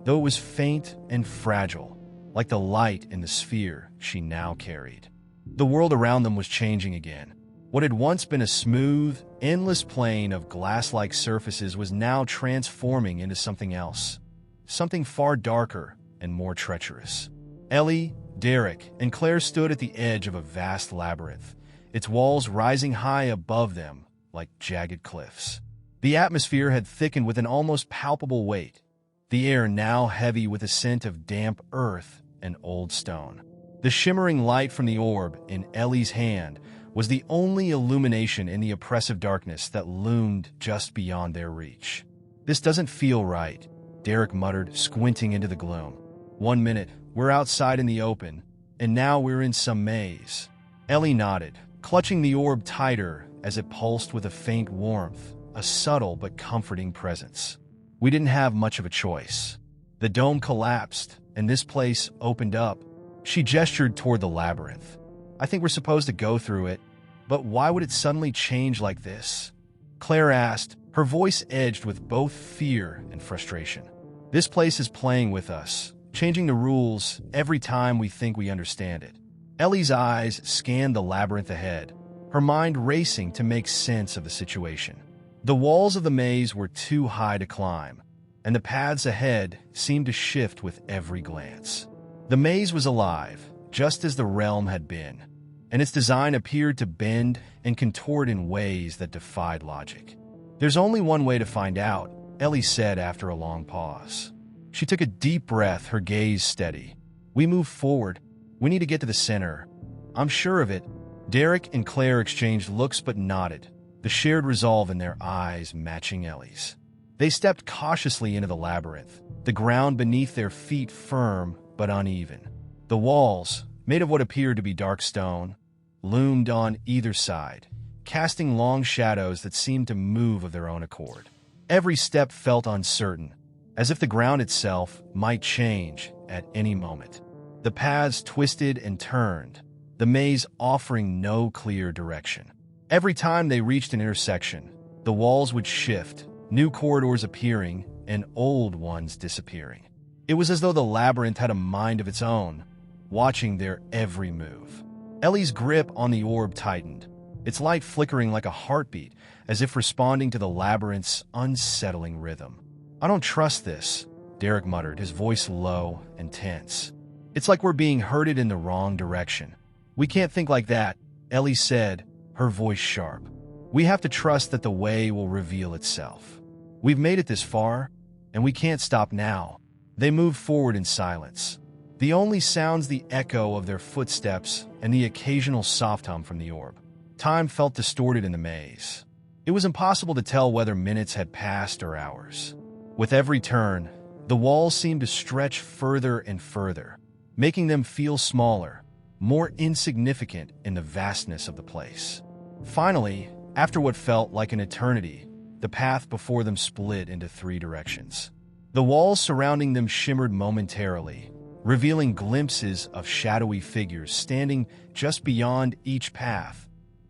though it was faint and fragile, like the light in the sphere she now carried. The world around them was changing again. What had once been a smooth, endless plain of glass-like surfaces was now transforming into something else, something far darker and more treacherous. Ellie, Derek, and Claire stood at the edge of a vast labyrinth, its walls rising high above them like jagged cliffs. The atmosphere had thickened with an almost palpable weight, the air now heavy with a scent of damp earth and old stone. The shimmering light from the orb in Ellie's hand was the only illumination in the oppressive darkness that loomed just beyond their reach. "This doesn't feel right," Derek muttered, squinting into the gloom. "One minute, we're outside in the open, and now we're in some maze." Ellie nodded, clutching the orb tighter as it pulsed with a faint warmth, a subtle but comforting presence. "We didn't have much of a choice. The dome collapsed, and this place opened up." She gestured toward the labyrinth. "I think we're supposed to go through it, but why would it suddenly change like this?" Claire asked, her voice edged with both fear and frustration. "This place is playing with us, changing the rules every time we think we understand it." Ellie's eyes scanned the labyrinth ahead, her mind racing to make sense of the situation. The walls of the maze were too high to climb, and the paths ahead seemed to shift with every glance. The maze was alive, just as the realm had been, and its design appeared to bend and contort in ways that defied logic. "There's only one way to find out," Ellie said after a long pause. She took a deep breath, her gaze steady. "We move forward. We need to get to the center." "I'm sure of it." Derek and Claire exchanged looks but nodded, the shared resolve in their eyes matching Ellie's. They stepped cautiously into the labyrinth, the ground beneath their feet firm but uneven. The walls, made of what appeared to be dark stone, loomed on either side, casting long shadows that seemed to move of their own accord. Every step felt uncertain, as if the ground itself might change at any moment. The paths twisted and turned, the maze offering no clear direction. Every time they reached an intersection, the walls would shift, new corridors appearing and old ones disappearing. It was as though the labyrinth had a mind of its own, watching their every move. Ellie's grip on the orb tightened, its light flickering like a heartbeat, as if responding to the labyrinth's unsettling rhythm. "I don't trust this," Derek muttered, his voice low and tense. "It's like we're being herded in the wrong direction." "We can't think like that," Ellie said, her voice sharp. "We have to trust that the way will reveal itself. We've made it this far, and we can't stop now." They moved forward in silence, the only sounds the echo of their footsteps and the occasional soft hum from the orb. Time felt distorted in the maze. It was impossible to tell whether minutes had passed or hours. With every turn, the walls seemed to stretch further and further, making them feel smaller, more insignificant in the vastness of the place. Finally, after what felt like an eternity, the path before them split into 3 directions. The walls surrounding them shimmered momentarily, revealing glimpses of shadowy figures standing just beyond each path,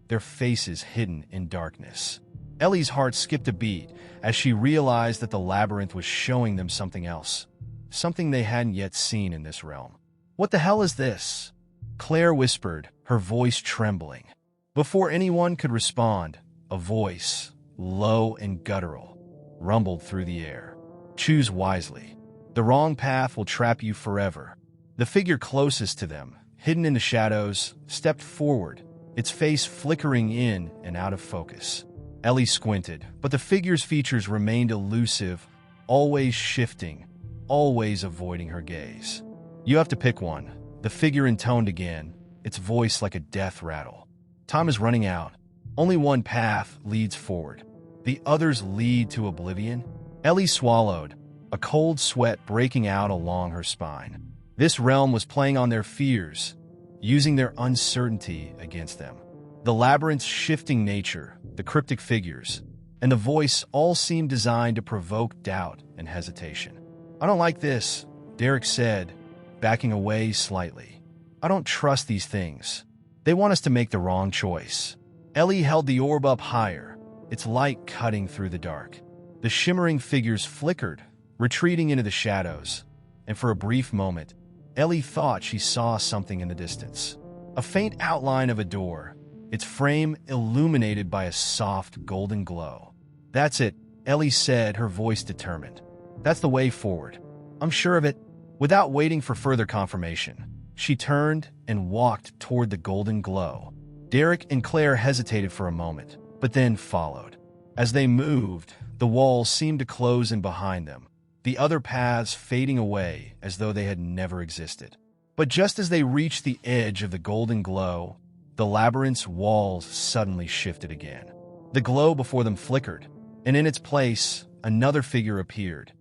their faces hidden in darkness. Ellie's heart skipped a beat as she realized that the labyrinth was showing them something else, something they hadn't yet seen in this realm. "What the hell is this?" Claire whispered, her voice trembling. Before anyone could respond, a voice, low and guttural, rumbled through the air. "Choose wisely. The wrong path will trap you forever." The figure closest to them, hidden in the shadows, stepped forward, its face flickering in and out of focus. Ellie squinted, but the figure's features remained elusive, always shifting, always avoiding her gaze. "You have to pick one," the figure intoned again, its voice like a death rattle. "Time is running out. Only one path leads forward. The others lead to oblivion." Ellie swallowed, a cold sweat breaking out along her spine. This realm was playing on their fears, using their uncertainty against them. The labyrinth's shifting nature, the cryptic figures, and the voice all seemed designed to provoke doubt and hesitation. "I don't like this," Derek said, backing away slightly. "I don't trust these things. They want us to make the wrong choice." Ellie held the orb up higher, its light cutting through the dark. The shimmering figures flickered, retreating into the shadows, and for a brief moment, Ellie thought she saw something in the distance. A faint outline of a door, its frame illuminated by a soft golden glow. "That's it," Ellie said, her voice determined. "That's the way forward. I'm sure of it." Without waiting for further confirmation, she turned and walked toward the golden glow. Derek and Claire hesitated for a moment, but then followed. As they moved, the walls seemed to close in behind them, the other paths fading away as though they had never existed. But just as they reached the edge of the golden glow, the labyrinth's walls suddenly shifted again. The glow before them flickered, and in its place, another figure appeared.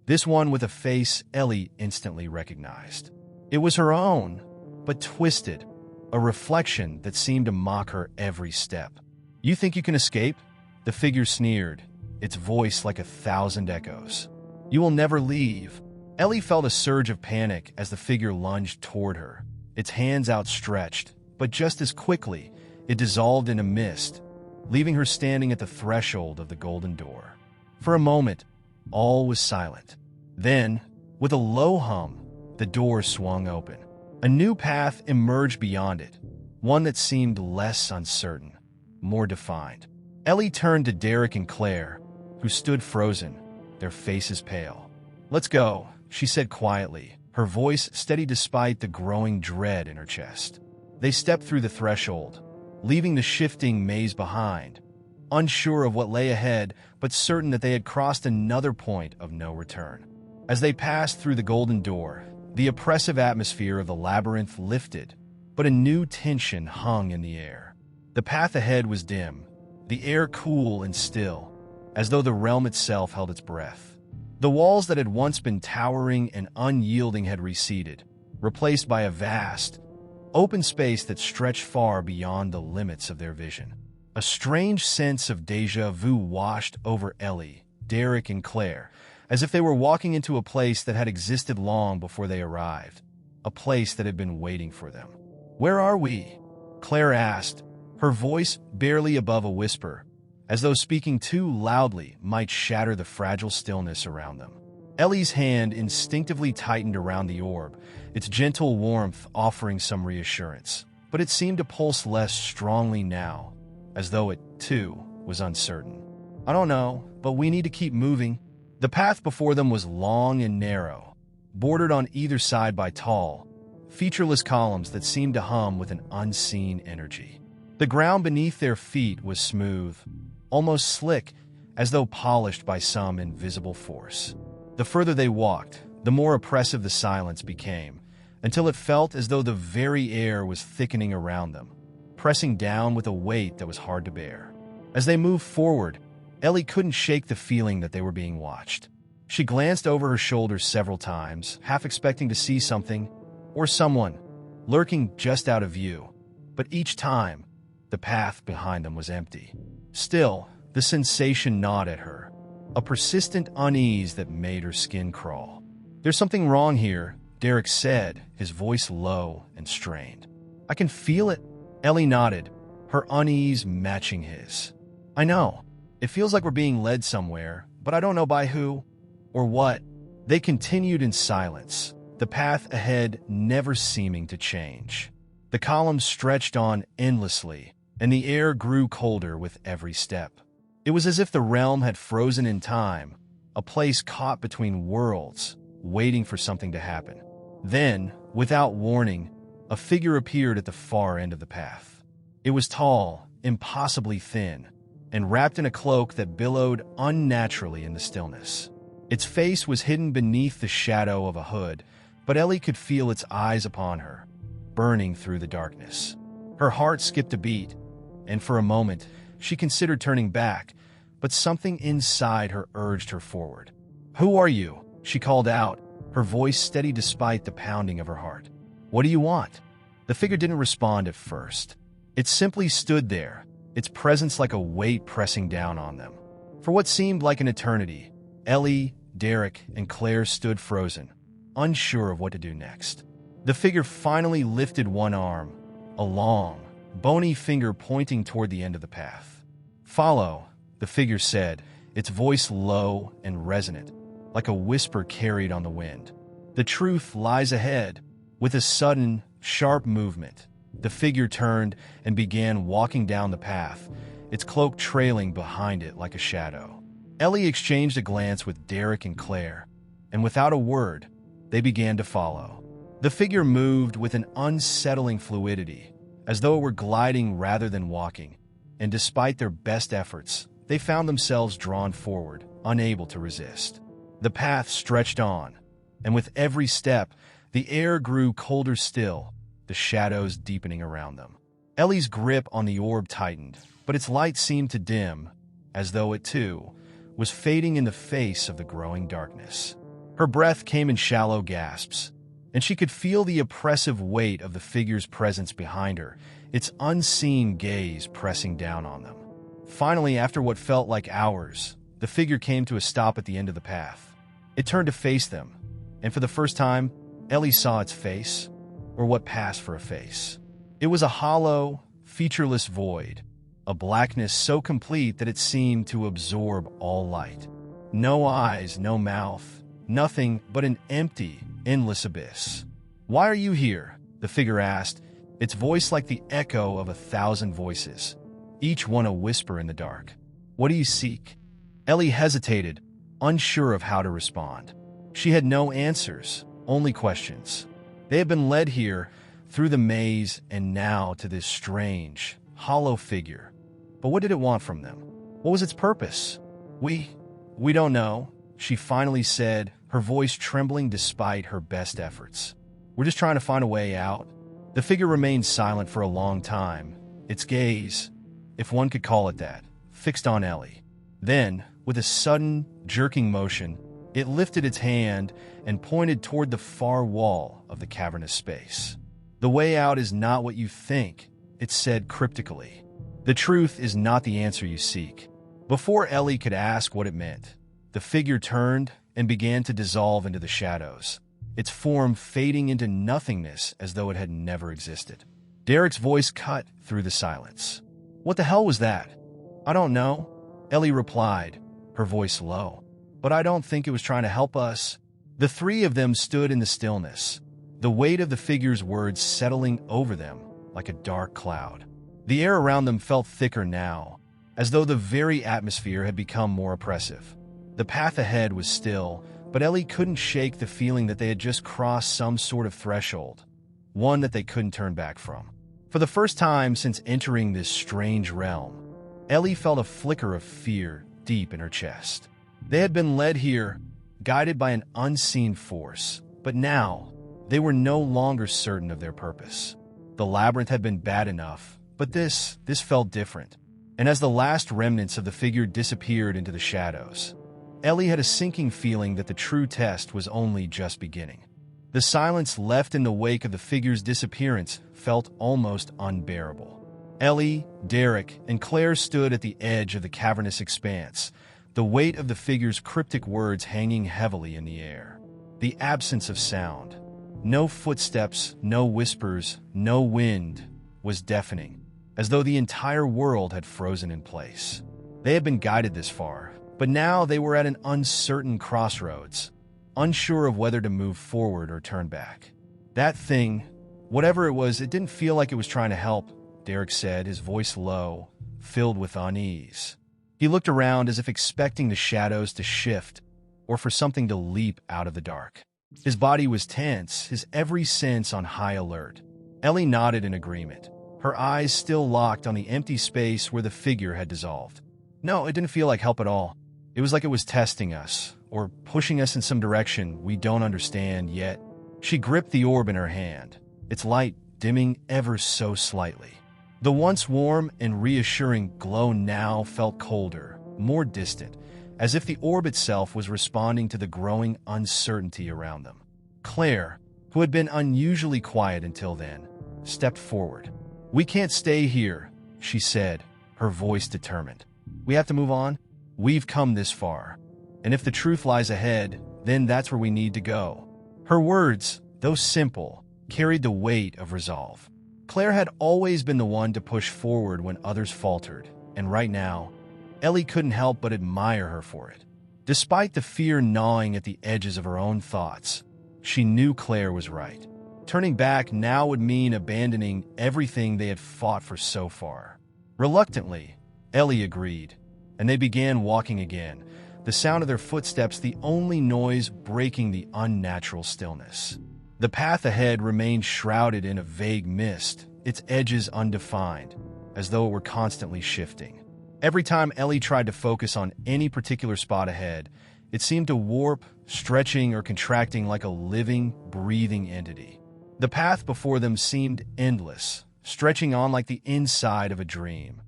This one with a face Ellie instantly recognized. It was her own, but twisted, a reflection that seemed to mock her every step. "You think you can escape?" The figure sneered, its voice like 1,000 echoes. "You will never leave." Ellie felt a surge of panic as the figure lunged toward her, its hands outstretched, but just as quickly, it dissolved in a mist, leaving her standing at the threshold of the golden door. For a moment, all was silent. Then, with a low hum, the door swung open. A new path emerged beyond it, one that seemed less uncertain, more defined. Ellie turned to Derek and Claire, who stood frozen, their faces pale. "Let's go," she said quietly, her voice steady despite the growing dread in her chest. They stepped through the threshold, leaving the shifting maze behind, unsure of what lay ahead, but certain that they had crossed another point of no return. As they passed through the golden door, the oppressive atmosphere of the labyrinth lifted, but a new tension hung in the air. The path ahead was dim, the air cool and still, as though the realm itself held its breath. The walls that had once been towering and unyielding had receded, replaced by a vast, open space that stretched far beyond the limits of their vision. A strange sense of déjà vu washed over Ellie, Derek, and Claire, as if they were walking into a place that had existed long before they arrived, a place that had been waiting for them. "Where are we?" Claire asked, her voice barely above a whisper, as though speaking too loudly might shatter the fragile stillness around them. Ellie's hand instinctively tightened around the orb, its gentle warmth offering some reassurance, but it seemed to pulse less strongly now, as though it, too, was uncertain. "I don't know, but we need to keep moving." The path before them was long and narrow, bordered on either side by tall, featureless columns that seemed to hum with an unseen energy. The ground beneath their feet was smooth, almost slick, as though polished by some invisible force. The further they walked, the more oppressive the silence became, until it felt as though the very air was thickening around them, pressing down with a weight that was hard to bear. As they moved forward, Ellie couldn't shake the feeling that they were being watched. She glanced over her shoulder several times, half expecting to see something or someone lurking just out of view. But each time, the path behind them was empty. Still, the sensation gnawed at her, a persistent unease that made her skin crawl. "There's something wrong here," Derek said, his voice low and strained. "I can feel it." Ellie nodded, her unease matching his. "I know. It feels like we're being led somewhere, but I don't know by who or what." They continued in silence, the path ahead never seeming to change. The columns stretched on endlessly, and the air grew colder with every step. It was as if the realm had frozen in time, a place caught between worlds, waiting for something to happen. Then, without warning, a figure appeared at the far end of the path. It was tall, impossibly thin, and wrapped in a cloak that billowed unnaturally in the stillness. Its face was hidden beneath the shadow of a hood, but Ellie could feel its eyes upon her, burning through the darkness. Her heart skipped a beat, and for a moment, she considered turning back, but something inside her urged her forward. "Who are you?" she called out, her voice steady despite the pounding of her heart. "What do you want?" The figure didn't respond at first. It simply stood there, its presence like a weight pressing down on them. For what seemed like an eternity, Ellie, Derek, and Claire stood frozen, unsure of what to do next. The figure finally lifted one arm, a long, bony finger pointing toward the end of the path. "Follow," the figure said, its voice low and resonant, like a whisper carried on the wind. "The truth lies ahead." With a sudden, sharp movement, the figure turned and began walking down the path, its cloak trailing behind it like a shadow. Ellie exchanged a glance with Derek and Claire, and without a word, they began to follow. The figure moved with an unsettling fluidity, as though it were gliding rather than walking, and despite their best efforts, they found themselves drawn forward, unable to resist. The path stretched on, and with every step, the air grew colder still, the shadows deepening around them. Ellie's grip on the orb tightened, but its light seemed to dim, as though it, too, was fading in the face of the growing darkness. Her breath came in shallow gasps, and she could feel the oppressive weight of the figure's presence behind her, its unseen gaze pressing down on them. Finally, after what felt like hours, the figure came to a stop at the end of the path. It turned to face them, and for the first time, Ellie saw its face, or what passed for a face. It was a hollow, featureless void, a blackness so complete that it seemed to absorb all light. No eyes, no mouth, nothing but an empty, endless abyss. "Why are you here?" the figure asked, its voice like the echo of 1,000 voices, each one a whisper in the dark. "What do you seek?" Ellie hesitated, unsure of how to respond. She had no answers, only questions. They had been led here, through the maze, and now to this strange, hollow figure. But what did it want from them? What was its purpose? We don't know," she finally said, her voice trembling despite her best efforts. "We're just trying to find a way out." The figure remained silent for a long time, its gaze, if one could call it that, fixed on Ellie. Then, with a sudden, jerking motion, it lifted its hand and pointed toward the far wall of the cavernous space. "The way out is not what you think," it said cryptically. "The truth is not the answer you seek." Before Ellie could ask what it meant, the figure turned and began to dissolve into the shadows, its form fading into nothingness as though it had never existed. Derek's voice cut through the silence. "What the hell was that?" "I don't know," Ellie replied, her voice low. "But I don't think it was trying to help us." The three of them stood in the stillness, the weight of the figure's words settling over them like a dark cloud. The air around them felt thicker now, as though the very atmosphere had become more oppressive. The path ahead was still, but Ellie couldn't shake the feeling that they had just crossed some sort of threshold, one that they couldn't turn back from. For the first time since entering this strange realm, Ellie felt a flicker of fear deep in her chest. They had been led here, guided by an unseen force, but now they were no longer certain of their purpose. The labyrinth had been bad enough, But this felt different. And as the last remnants of the figure disappeared into the shadows, Ellie had a sinking feeling that the true test was only just beginning. The silence left in the wake of the figure's disappearance felt almost unbearable. Ellie, Derek, and Claire stood at the edge of the cavernous expanse, the weight of the figure's cryptic words hanging heavily in the air. The absence of sound, no footsteps, no whispers, no wind, was deafening, as though the entire world had frozen in place. They had been guided this far, but now they were at an uncertain crossroads, unsure of whether to move forward or turn back. That thing, whatever it was, it didn't feel like it was trying to help, Derek said, his voice low, filled with unease. He looked around as if expecting the shadows to shift or for something to leap out of the dark. His body was tense, his every sense on high alert. Ellie nodded in agreement, her eyes still locked on the empty space where the figure had dissolved. No, it didn't feel like help at all. It was like it was testing us, or pushing us in some direction we don't understand yet. She gripped the orb in her hand, its light dimming ever so slightly. The once warm and reassuring glow now felt colder, more distant, as if the orb itself was responding to the growing uncertainty around them. Claire, who had been unusually quiet until then, stepped forward. "We can't stay here," she said, her voice determined. "We have to move on. We've come this far. And if the truth lies ahead, then that's where we need to go." Her words, though simple, carried the weight of resolve. Claire had always been the one to push forward when others faltered, and right now, Ellie couldn't help but admire her for it. Despite the fear gnawing at the edges of her own thoughts, she knew Claire was right. Turning back now would mean abandoning everything they had fought for so far. Reluctantly, Ellie agreed, and they began walking again, the sound of their footsteps the only noise breaking the unnatural stillness. The path ahead remained shrouded in a vague mist, its edges undefined, as though it were constantly shifting. Every time Ellie tried to focus on any particular spot ahead, it seemed to warp, stretching or contracting like a living, breathing entity. The path before them seemed endless, stretching on like the inside of a dream,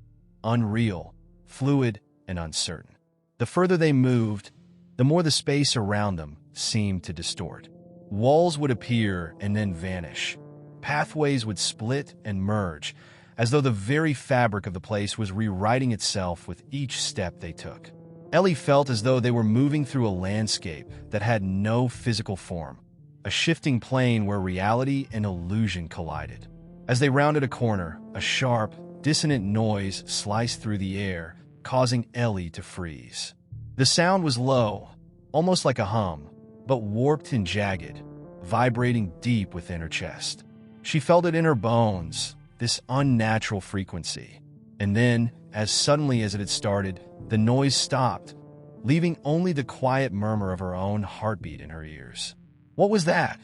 unreal, fluid, and uncertain. The further they moved, the more the space around them seemed to distort. Walls would appear and then vanish. Pathways would split and merge, as though the very fabric of the place was rewriting itself with each step they took. Ellie felt as though they were moving through a landscape that had no physical form, a shifting plane where reality and illusion collided. As they rounded a corner, a sharp, dissonant noise sliced through the air, causing Ellie to freeze. The sound was low, almost like a hum, but warped and jagged, vibrating deep within her chest. She felt it in her bones, this unnatural frequency. And then, as suddenly as it had started, the noise stopped, leaving only the quiet murmur of her own heartbeat in her ears. "What was that?"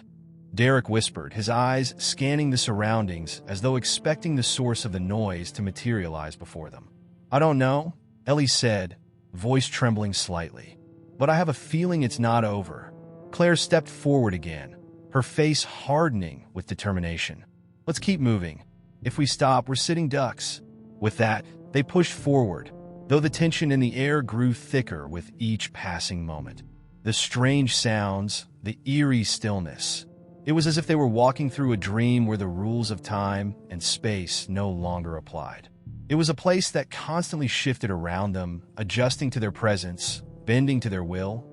Derek whispered, his eyes scanning the surroundings as though expecting the source of the noise to materialize before them. "I don't know," Ellie said, voice trembling slightly. "But I have a feeling it's not over." Claire stepped forward again, her face hardening with determination. "Let's keep moving. If we stop, we're sitting ducks." With that, they pushed forward, though the tension in the air grew thicker with each passing moment. The strange sounds, the eerie stillness. It was as if they were walking through a dream where the rules of time and space no longer applied. It was a place that constantly shifted around them, adjusting to their presence, bending to their will,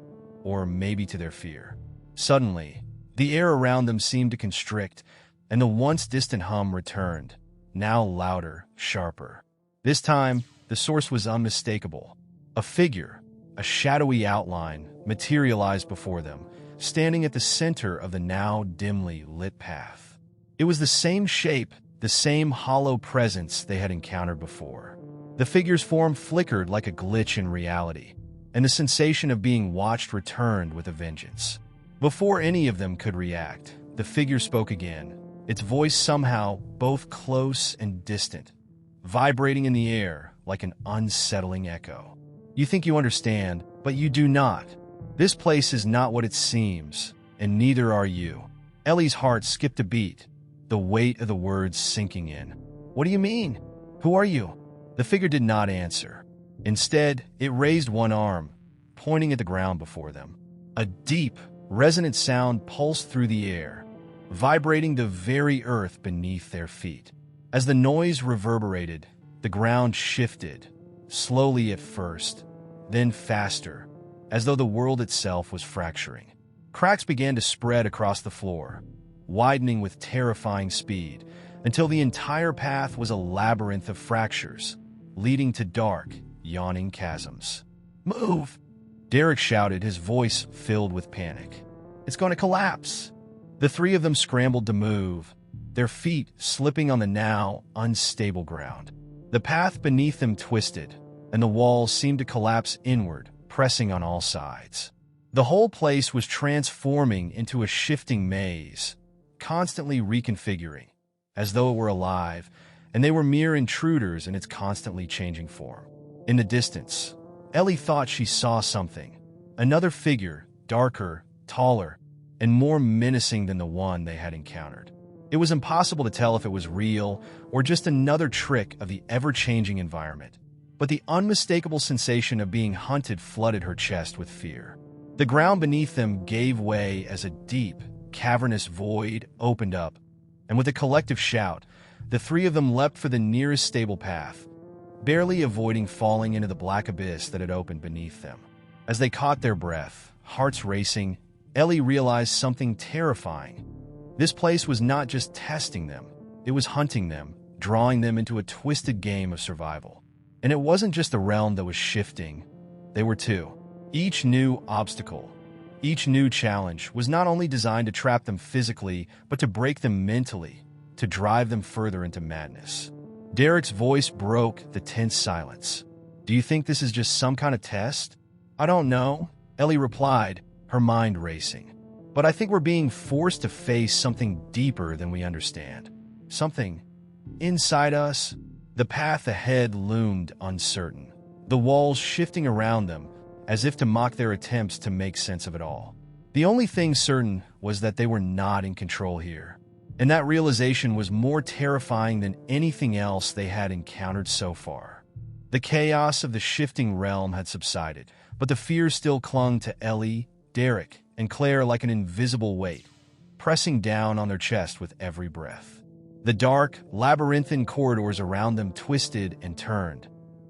or maybe to their fear. Suddenly, the air around them seemed to constrict, and the once distant hum returned, now louder, sharper. This time, the source was unmistakable. A figure, a shadowy outline, materialized before them, standing at the center of the now dimly lit path. It was the same shape, the same hollow presence they had encountered before. The figure's form flickered like a glitch in reality, and the sensation of being watched returned with a vengeance. Before any of them could react, the figure spoke again, its voice somehow both close and distant, vibrating in the air like an unsettling echo. "You think you understand, but you do not. This place is not what it seems, and neither are you." Ellie's heart skipped a beat, the weight of the words sinking in. "What do you mean?" Who are you? The figure did not answer. Instead, it raised one arm, pointing at the ground before them. A deep, resonant sound pulsed through the air, vibrating the very earth beneath their feet. As the noise reverberated, the ground shifted, slowly at first, then faster, as though the world itself was fracturing. Cracks began to spread across the floor, widening with terrifying speed, until the entire path was a labyrinth of fractures, leading to dark, yawning chasms. "Move!" Derek shouted, his voice filled with panic. "It's going to collapse!" The three of them scrambled to move, their feet slipping on the now unstable ground. The path beneath them twisted, and the walls seemed to collapse inward, pressing on all sides. The whole place was transforming into a shifting maze, constantly reconfiguring, as though it were alive, and they were mere intruders in its constantly changing form. In the distance, Ellie thought she saw something. Another figure, darker, taller, and more menacing than the one they had encountered. It was impossible to tell if it was real or just another trick of the ever-changing environment. But the unmistakable sensation of being hunted flooded her chest with fear. The ground beneath them gave way as a deep, cavernous void opened up, and with a collective shout, the three of them leapt for the nearest stable path, barely avoiding falling into the black abyss that had opened beneath them. As they caught their breath, hearts racing, Ellie realized something terrifying. This place was not just testing them, it was hunting them, drawing them into a twisted game of survival. And it wasn't just the realm that was shifting, they were too. Each new obstacle, each new challenge was not only designed to trap them physically, but to break them mentally, to drive them further into madness. Derek's voice broke the tense silence. "Do you think this is just some kind of test?" "I don't know," Ellie replied, her mind racing. "But I think we're being forced to face something deeper than we understand. Something inside us." The path ahead loomed uncertain, the walls shifting around them, as if to mock their attempts to make sense of it all. The only thing certain was that they were not in control here, and that realization was more terrifying than anything else they had encountered so far. The chaos of the shifting realm had subsided, but the fear still clung to Ellie, Derek, and Claire like an invisible weight, pressing down on their chest with every breath. The dark, labyrinthine corridors around them twisted and turned,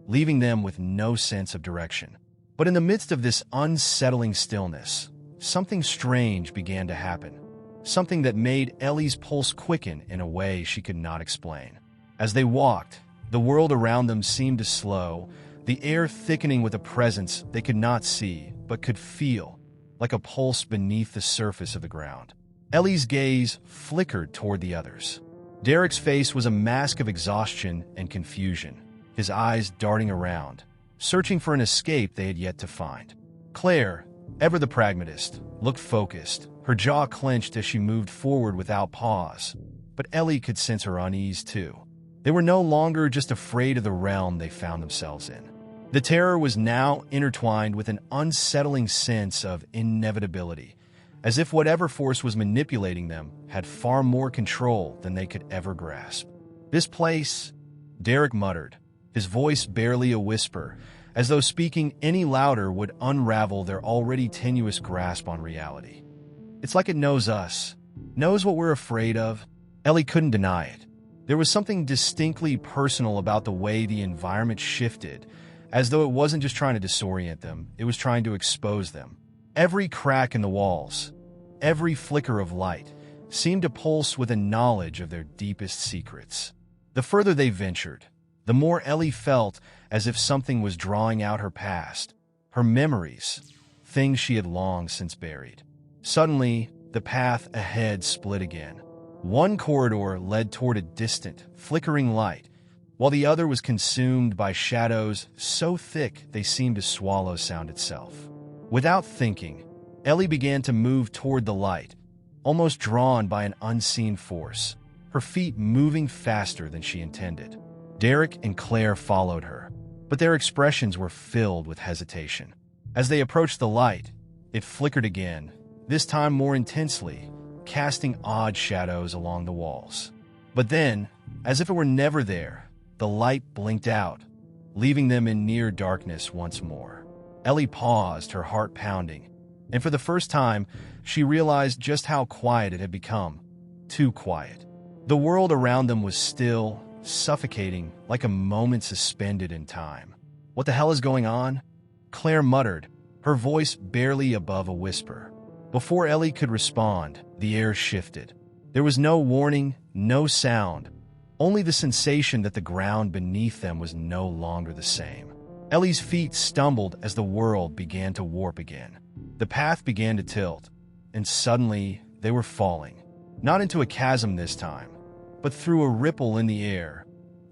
leaving them with no sense of direction. But in the midst of this unsettling stillness, something strange began to happen. Something that made Ellie's pulse quicken in a way she could not explain. As they walked, the world around them seemed to slow, the air thickening with a presence they could not see but could feel, like a pulse beneath the surface of the ground. Ellie's gaze flickered toward the others. Derek's face was a mask of exhaustion and confusion, his eyes darting around, searching for an escape they had yet to find. Claire, ever the pragmatist, looked focused, her jaw clenched as she moved forward without pause. But Ellie could sense her unease too. They were no longer just afraid of the realm they found themselves in. The terror was now intertwined with an unsettling sense of inevitability, as if whatever force was manipulating them had far more control than they could ever grasp. "This place," Derek muttered, his voice barely a whisper, as though speaking any louder would unravel their already tenuous grasp on reality. "It's like it knows us, knows what we're afraid of." Ellie couldn't deny it. There was something distinctly personal about the way the environment shifted, as though it wasn't just trying to disorient them, it was trying to expose them. Every crack in the walls, every flicker of light, seemed to pulse with a knowledge of their deepest secrets. The further they ventured, the more Ellie felt as if something was drawing out her past, her memories, things she had long since buried. Suddenly, the path ahead split again. One corridor led toward a distant, flickering light, while the other was consumed by shadows so thick they seemed to swallow sound itself. Without thinking, Ellie began to move toward the light, almost drawn by an unseen force, her feet moving faster than she intended. Derek and Claire followed her, but their expressions were filled with hesitation. As they approached the light, it flickered again, this time more intensely, casting odd shadows along the walls. But then, as if it were never there, the light blinked out, leaving them in near darkness once more. Ellie paused, her heart pounding, and for the first time, she realized just how quiet it had become. Too quiet. The world around them was still, suffocating, like a moment suspended in time. "What the hell is going on?" Claire muttered, her voice barely above a whisper. Before Ellie could respond, the air shifted. There was no warning, no sound, only the sensation that the ground beneath them was no longer the same. Ellie's feet stumbled as the world began to warp again. The path began to tilt, and suddenly they were falling. Not into a chasm this time, but through a ripple in the air,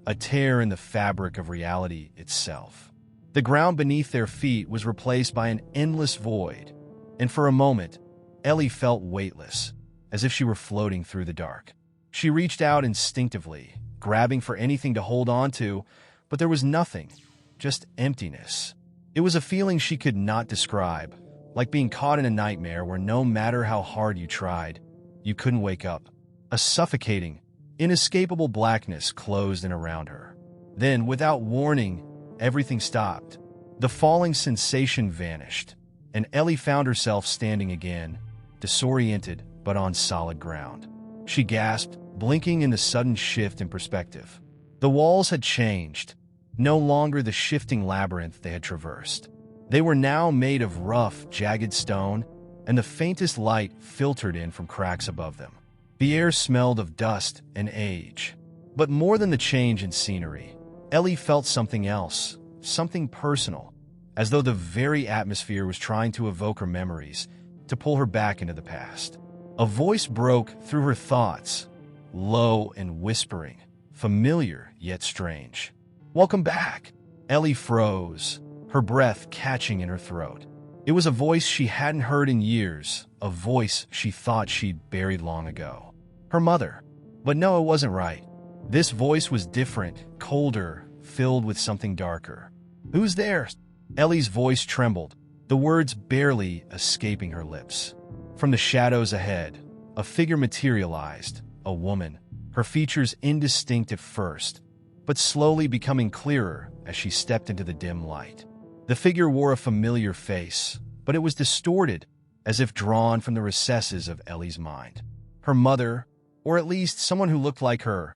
a tear in the fabric of reality itself. The ground beneath their feet was replaced by an endless void, and for a moment, Ellie felt weightless, as if she were floating through the dark. She reached out instinctively, grabbing for anything to hold on to, but there was nothing, just emptiness. It was a feeling she could not describe, like being caught in a nightmare where no matter how hard you tried, you couldn't wake up. A suffocating, inescapable blackness closed in around her. Then, without warning, everything stopped. The falling sensation vanished, and Ellie found herself standing again, disoriented but on solid ground. She gasped, blinking in the sudden shift in perspective. The walls had changed, no longer the shifting labyrinth they had traversed. They were now made of rough, jagged stone, and the faintest light filtered in from cracks above them. The air smelled of dust and age. But more than the change in scenery, Ellie felt something else, something personal, as though the very atmosphere was trying to evoke her memories, to pull her back into the past. A voice broke through her thoughts, low and whispering, familiar yet strange. "Welcome back." Ellie froze, her breath catching in her throat. It was a voice she hadn't heard in years, a voice she thought she'd buried long ago. Her mother. But no, it wasn't right. This voice was different, colder, filled with something darker. "Who's there?" Ellie's voice trembled, the words barely escaping her lips. From the shadows ahead, a figure materialized, a woman, her features indistinct at first, but slowly becoming clearer as she stepped into the dim light. The figure wore a familiar face, but it was distorted, as if drawn from the recesses of Ellie's mind. Her mother, or at least someone who looked like her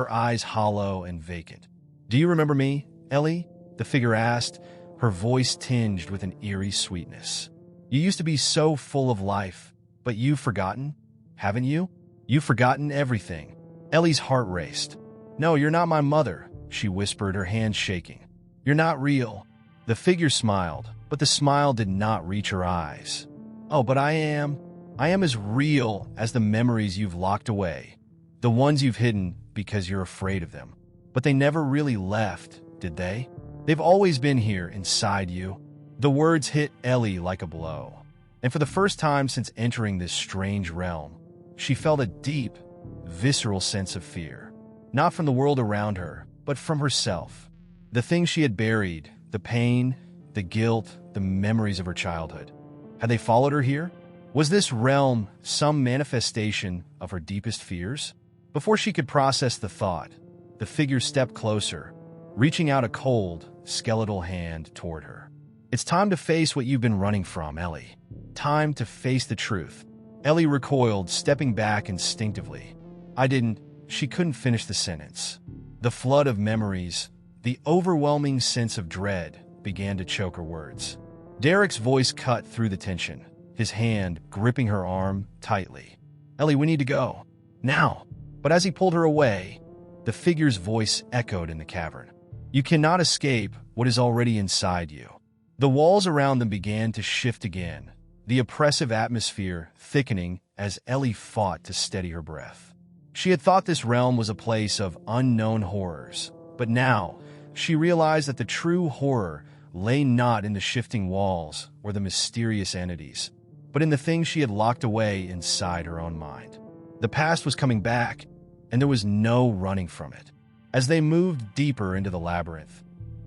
eyes hollow and vacant. "Do you remember me, Ellie?" the figure asked, her voice tinged with an eerie sweetness. "You used to be so full of life, but you've forgotten, haven't you? You've forgotten everything." Ellie's heart raced. "No, you're not my mother," she whispered, her hands shaking. "You're not real." The figure smiled, but the smile did not reach her eyes. "Oh, but I am. I am as real as the memories you've locked away, the ones you've hidden because you're afraid of them. But they never really left, did they? They've always been here inside you." The words hit Ellie like a blow, and for the first time since entering this strange realm, she felt a deep, visceral sense of fear. Not from the world around her, but from herself. The things she had buried, the pain, the guilt, the memories of her childhood. Had they followed her here? Was this realm some manifestation of her deepest fears? Before she could process the thought, the figure stepped closer, reaching out a cold, skeletal hand toward her. "It's time to face what you've been running from, Ellie. Time to face the truth." Ellie recoiled, stepping back instinctively. She couldn't finish the sentence. The flood of memories, the overwhelming sense of dread, began to choke her words. Derek's voice cut through the tension, his hand gripping her arm tightly. "Ellie, we need to go. Now." But as he pulled her away, the figure's voice echoed in the cavern. "You cannot escape what is already inside you." The walls around them began to shift again, the oppressive atmosphere thickening as Ellie fought to steady her breath. She had thought this realm was a place of unknown horrors, but now she realized that the true horror lay not in the shifting walls or the mysterious entities, but in the things she had locked away inside her own mind. The past was coming back, and there was no running from it. As they moved deeper into the labyrinth,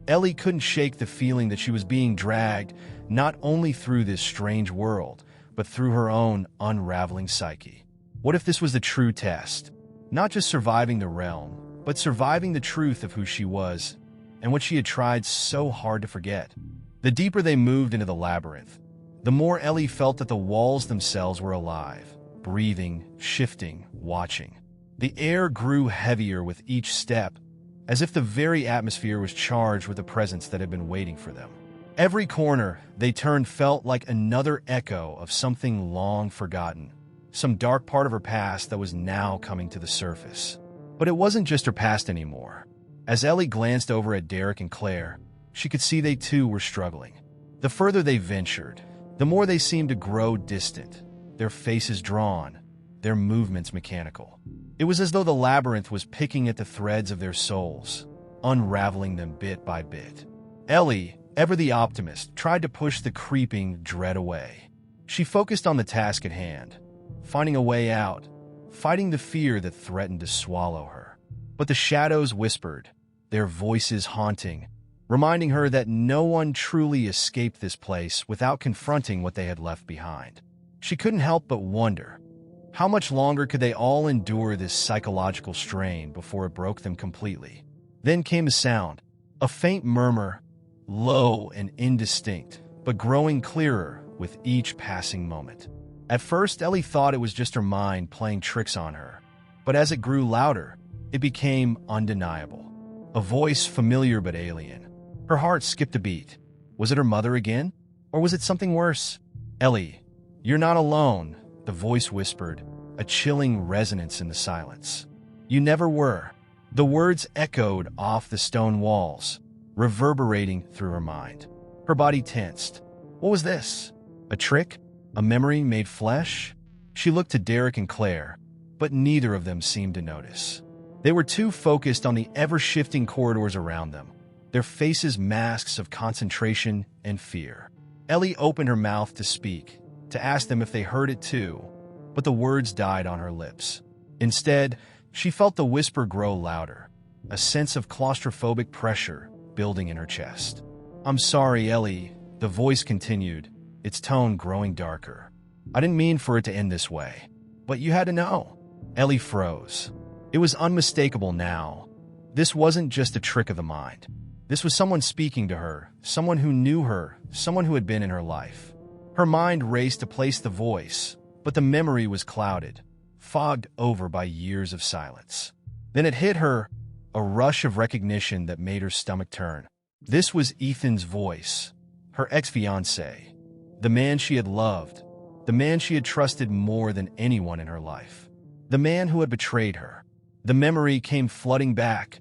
Ellie couldn't shake the feeling that she was being dragged not only through this strange world, but through her own unraveling psyche. What if this was the true test? Not just surviving the realm, but surviving the truth of who she was and what she had tried so hard to forget. The deeper they moved into the labyrinth, the more Ellie felt that the walls themselves were alive, breathing, shifting, watching. The air grew heavier with each step, as if the very atmosphere was charged with a presence that had been waiting for them. Every corner they turned felt like another echo of something long forgotten, some dark part of her past that was now coming to the surface. But it wasn't just her past anymore. As Ellie glanced over at Derek and Claire, she could see they too were struggling. The further they ventured, the more they seemed to grow distant, their faces drawn, their movements mechanical. It was as though the labyrinth was picking at the threads of their souls, unraveling them bit by bit. Ellie, ever the optimist, tried to push the creeping dread away. She focused on the task at hand, finding a way out, fighting the fear that threatened to swallow her. But the shadows whispered, their voices haunting, reminding her that no one truly escaped this place without confronting what they had left behind. She couldn't help but wonder, how much longer could they all endure this psychological strain before it broke them completely? Then came a sound, a faint murmur, low and indistinct, but growing clearer with each passing moment. At first, Ellie thought it was just her mind playing tricks on her, but as it grew louder, it became undeniable. A voice familiar but alien. Her heart skipped a beat. Was it her mother again? Or was it something worse? "Ellie, you're not alone," the voice whispered, a chilling resonance in the silence. "You never were." The words echoed off the stone walls, reverberating through her mind. Her body tensed. What was this? A trick? A memory made flesh? She looked to Derek and Claire, but neither of them seemed to notice. They were too focused on the ever-shifting corridors around them, their faces masks of concentration and fear. Ellie opened her mouth to speak, to ask them if they heard it too, but the words died on her lips. Instead, she felt the whisper grow louder, a sense of claustrophobic pressure building in her chest. "I'm sorry, Ellie," the voice continued, its tone growing darker. "I didn't mean for it to end this way, but you had to know." Ellie froze. It was unmistakable now. This wasn't just a trick of the mind. This was someone speaking to her, someone who knew her, someone who had been in her life. Her mind raced to place the voice, but the memory was clouded, fogged over by years of silence. Then it hit her, a rush of recognition that made her stomach turn. This was Ethan's voice, her ex-fiancé, the man she had loved, the man she had trusted more than anyone in her life, the man who had betrayed her. The memory came flooding back,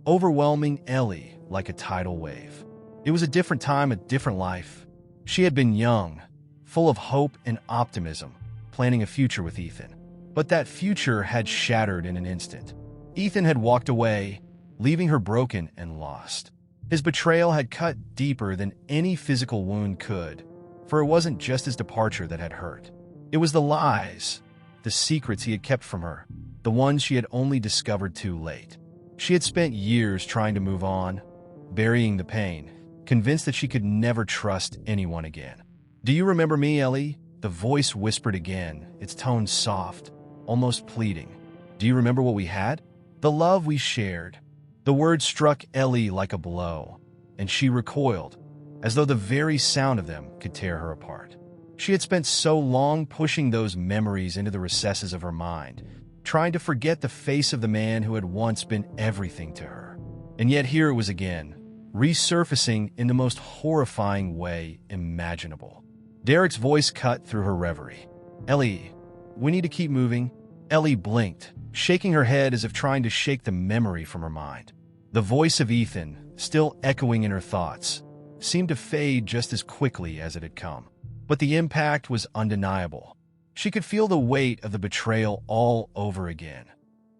overwhelming Ellie like a tidal wave. It was a different time, a different life. She had been young, full of hope and optimism, planning a future with Ethan. But that future had shattered in an instant. Ethan had walked away, leaving her broken and lost. His betrayal had cut deeper than any physical wound could, for it wasn't just his departure that had hurt. It was the lies, the secrets he had kept from her, the ones she had only discovered too late. She had spent years trying to move on, burying the pain, convinced that she could never trust anyone again. "Do you remember me, Ellie?" The voice whispered again, its tone soft, almost pleading. "Do you remember what we had? The love we shared?" The words struck Ellie like a blow, and she recoiled, as though the very sound of them could tear her apart. She had spent so long pushing those memories into the recesses of her mind, trying to forget the face of the man who had once been everything to her. And yet here it was again, resurfacing in the most horrifying way imaginable. Derek's voice cut through her reverie. "Ellie, we need to keep moving." Ellie blinked, shaking her head as if trying to shake the memory from her mind. The voice of Ethan, still echoing in her thoughts, seemed to fade just as quickly as it had come. But the impact was undeniable. She could feel the weight of the betrayal all over again,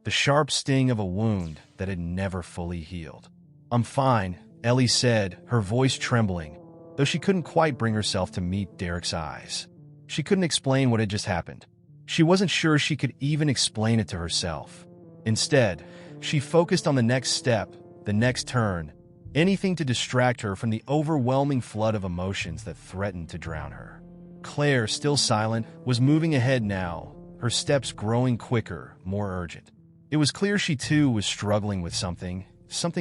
the sharp sting of a wound that had never fully healed. "I'm fine," Ellie said, her voice trembling, though she couldn't quite bring herself to meet Derek's eyes. She couldn't explain what had just happened. She wasn't sure she could even explain it to herself. Instead, she focused on the next step, the next turn, anything to distract her from the overwhelming flood of emotions that threatened to drown her. Claire, still silent, was moving ahead now, her steps growing quicker, more urgent. It was clear she too was struggling with something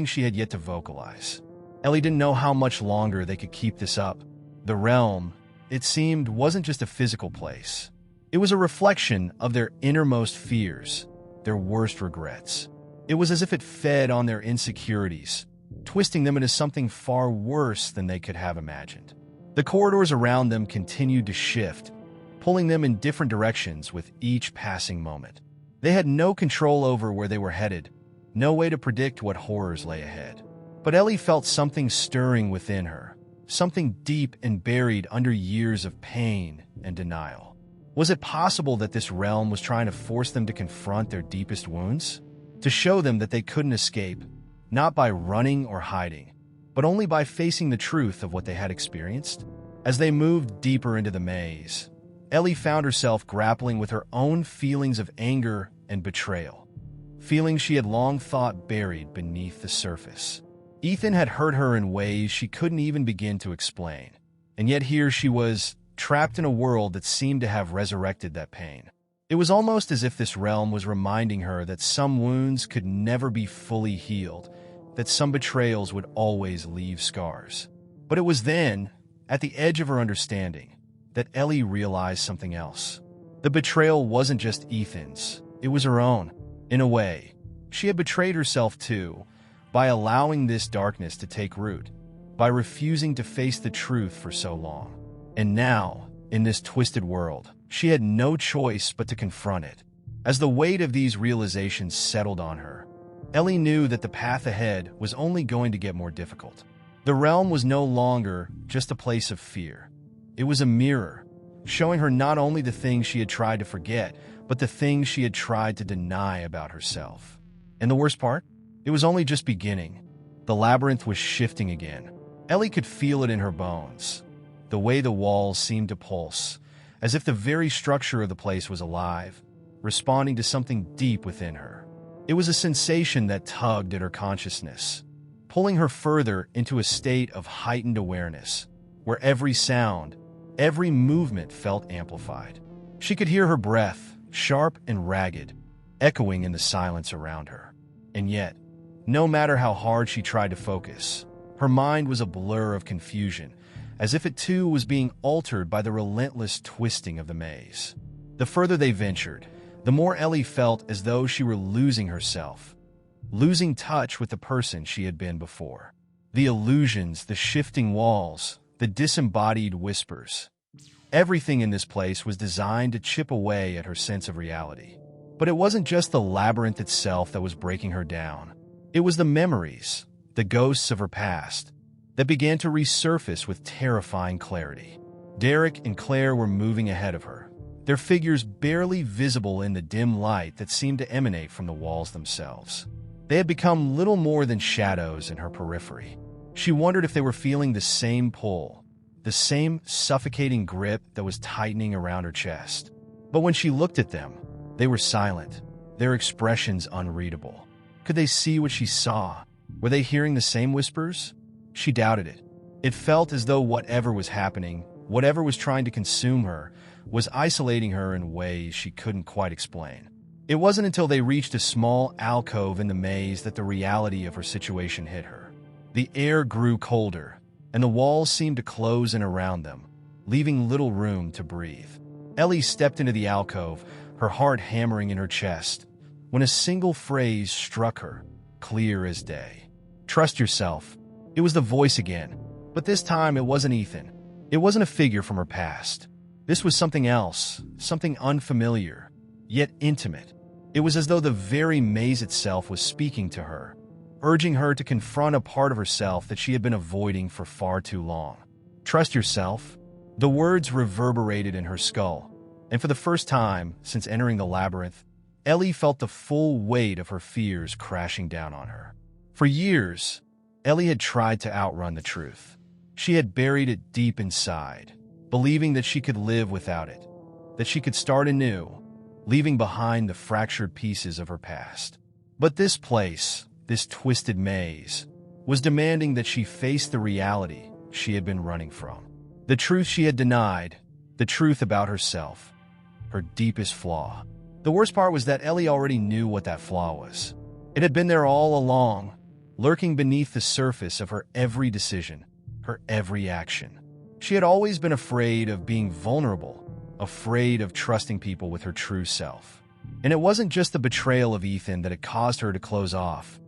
she had yet to vocalize. Ellie didn't know how much longer they could keep this up. The realm, it seemed, wasn't just a physical place. It was a reflection of their innermost fears, their worst regrets. It was as if it fed on their insecurities, twisting them into something far worse than they could have imagined. The corridors around them continued to shift, pulling them in different directions with each passing moment. They had no control over where they were headed, no way to predict what horrors lay ahead. But Ellie felt something stirring within her, something deep and buried under years of pain and denial. Was it possible that this realm was trying to force them to confront their deepest wounds? To show them that they couldn't escape, not by running or hiding, but only by facing the truth of what they had experienced? As they moved deeper into the maze, Ellie found herself grappling with her own feelings of anger and betrayal, feelings she had long thought buried beneath the surface. Ethan had hurt her in ways she couldn't even begin to explain, and yet here she was, trapped in a world that seemed to have resurrected that pain. It was almost as if this realm was reminding her that some wounds could never be fully healed, that some betrayals would always leave scars. But it was then, at the edge of her understanding, that Ellie realized something else. The betrayal wasn't just Ethan's, it was her own. In a way, she had betrayed herself too, by allowing this darkness to take root, by refusing to face the truth for so long. And now, in this twisted world, she had no choice but to confront it. As the weight of these realizations settled on her, Ellie knew that the path ahead was only going to get more difficult. The realm was no longer just a place of fear. It was a mirror, showing her not only the things she had tried to forget, but the things she had tried to deny about herself. And the worst part? It was only just beginning. The labyrinth was shifting again. Ellie could feel it in her bones. The way the walls seemed to pulse, as if the very structure of the place was alive, responding to something deep within her. It was a sensation that tugged at her consciousness, pulling her further into a state of heightened awareness, where every sound, every movement felt amplified. She could hear her breath, sharp and ragged, echoing in the silence around her. And yet, no matter how hard she tried to focus, her mind was a blur of confusion, as if it too was being altered by the relentless twisting of the maze. The further they ventured, the more Ellie felt as though she were losing herself, losing touch with the person she had been before. The illusions, the shifting walls, the disembodied whispers. Everything in this place was designed to chip away at her sense of reality. But it wasn't just the labyrinth itself that was breaking her down. It was the memories, the ghosts of her past, that began to resurface with terrifying clarity. Derek and Claire were moving ahead of her, their figures barely visible in the dim light that seemed to emanate from the walls themselves. They had become little more than shadows in her periphery. She wondered if they were feeling the same pull, the same suffocating grip that was tightening around her chest. But when she looked at them, they were silent, their expressions unreadable. Could they see what she saw? Were they hearing the same whispers? She doubted it. It felt as though whatever was happening, whatever was trying to consume her, was isolating her in ways she couldn't quite explain. It wasn't until they reached a small alcove in the maze that the reality of her situation hit her. The air grew colder, and the walls seemed to close in around them, leaving little room to breathe. Ellie stepped into the alcove, her heart hammering in her chest, when a single phrase struck her, clear as day. "Trust yourself." It was the voice again, but this time it wasn't Ethan. It wasn't a figure from her past. This was something else, something unfamiliar, yet intimate. It was as though the very maze itself was speaking to her, urging her to confront a part of herself that she had been avoiding for far too long. "Trust yourself." The words reverberated in her skull, and for the first time since entering the labyrinth, Ellie felt the full weight of her fears crashing down on her. For years, Ellie had tried to outrun the truth. She had buried it deep inside, believing that she could live without it, that she could start anew, leaving behind the fractured pieces of her past. But this place, this twisted maze, was demanding that she face the reality she had been running from. The truth she had denied, the truth about herself, her deepest flaw. The worst part was that Ellie already knew what that flaw was. It had been there all along, lurking beneath the surface of her every decision, her every action. She had always been afraid of being vulnerable, afraid of trusting people with her true self. And it wasn't just the betrayal of Ethan that had caused her to close off.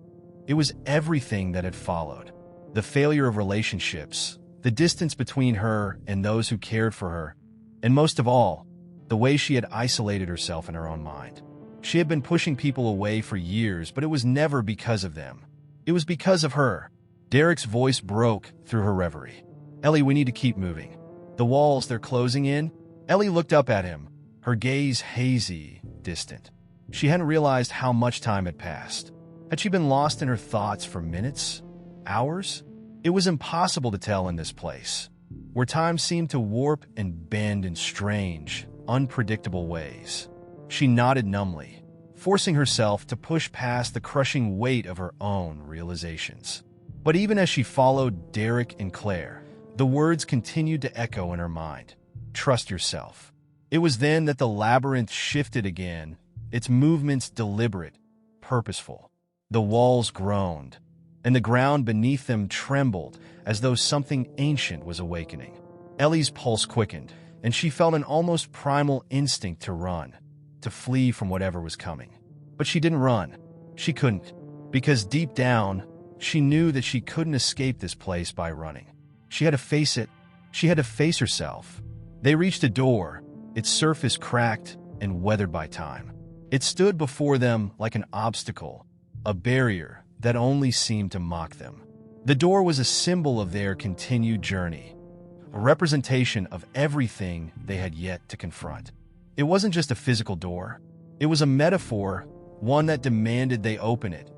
It was everything that had followed. The failure of relationships, the distance between her and those who cared for her, and most of all, the way she had isolated herself in her own mind. She had been pushing people away for years, but it was never because of them. It was because of her. Derek's voice broke through her reverie. Ellie, we need to keep moving. The walls, they're closing in. Ellie looked up at him, her gaze hazy, distant. She hadn't realized how much time had passed. Had she been lost in her thoughts for minutes? Hours? It was impossible to tell in this place, where time seemed to warp and bend in strange, unpredictable ways. She nodded numbly, forcing herself to push past the crushing weight of her own realizations. But even as she followed Derek and Claire, the words continued to echo in her mind. Trust yourself. It was then that the labyrinth shifted again, its movements deliberate, purposeful. The walls groaned, and the ground beneath them trembled as though something ancient was awakening. Ellie's pulse quickened, and she felt an almost primal instinct to run, to flee from whatever was coming. But she didn't run. She couldn't, because deep down, she knew that she couldn't escape this place by running. She had to face it. She had to face herself. They reached a door, its surface cracked and weathered by time. It stood before them like an obstacle, a barrier that only seemed to mock them. The door was a symbol of their continued journey, a representation of everything they had yet to confront. It wasn't just a physical door. It was a metaphor, one that demanded they open it,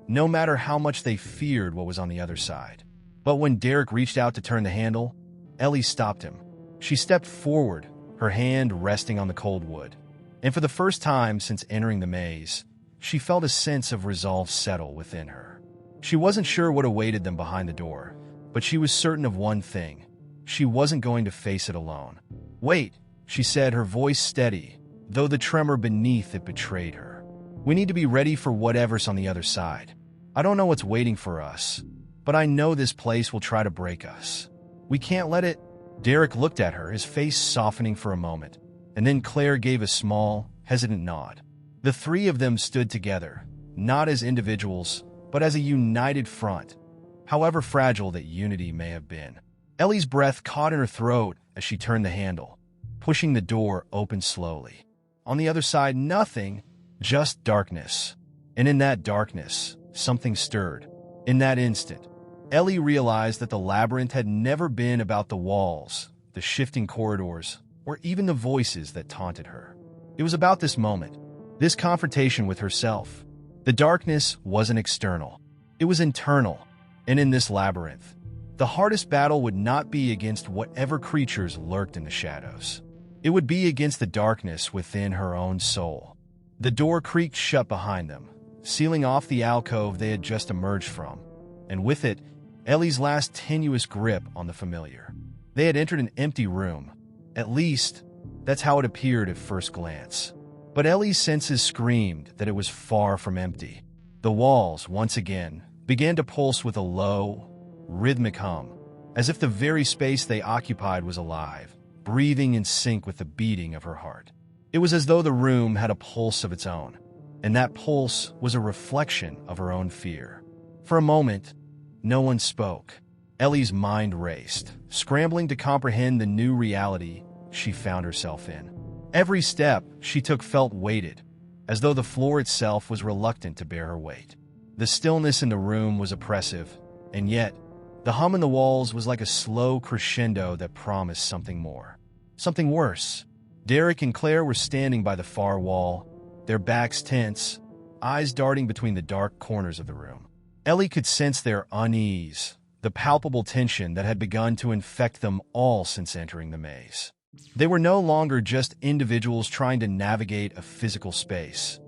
no matter how much they feared what was on the other side. But when Derek reached out to turn the handle, Ellie stopped him. She stepped forward, her hand resting on the cold wood. And for the first time since entering the maze, she felt a sense of resolve settle within her. She wasn't sure what awaited them behind the door, but she was certain of one thing. She wasn't going to face it alone. Wait, she said, her voice steady, though the tremor beneath it betrayed her. We need to be ready for whatever's on the other side. I don't know what's waiting for us, but I know this place will try to break us. We can't let it. Derek looked at her, his face softening for a moment, and then Claire gave a small, hesitant nod. The three of them stood together, not as individuals, but as a united front, however fragile that unity may have been. Ellie's breath caught in her throat as she turned the handle, pushing the door open slowly. On the other side, nothing, just darkness. And in that darkness, something stirred. In that instant, Ellie realized that the labyrinth had never been about the walls, the shifting corridors, or even the voices that taunted her. It was about this moment, this confrontation with herself. The darkness wasn't external. It was internal. And in this labyrinth, the hardest battle would not be against whatever creatures lurked in the shadows. It would be against the darkness within her own soul. The door creaked shut behind them, sealing off the alcove they had just emerged from, and with it, Ellie's last tenuous grip on the familiar. They had entered an empty room. At least, that's how it appeared at first glance. But Ellie's senses screamed that it was far from empty. The walls, once again, began to pulse with a low, rhythmic hum, as if the very space they occupied was alive, breathing in sync with the beating of her heart. It was as though the room had a pulse of its own, and that pulse was a reflection of her own fear. For a moment, no one spoke. Ellie's mind raced, scrambling to comprehend the new reality she found herself in. Every step she took felt weighted, as though the floor itself was reluctant to bear her weight. The stillness in the room was oppressive, and yet, the hum in the walls was like a slow crescendo that promised something more. Something worse. Derek and Claire were standing by the far wall, their backs tense, eyes darting between the dark corners of the room. Ellie could sense their unease, the palpable tension that had begun to infect them all since entering the maze. They were no longer just individuals trying to navigate a physical space.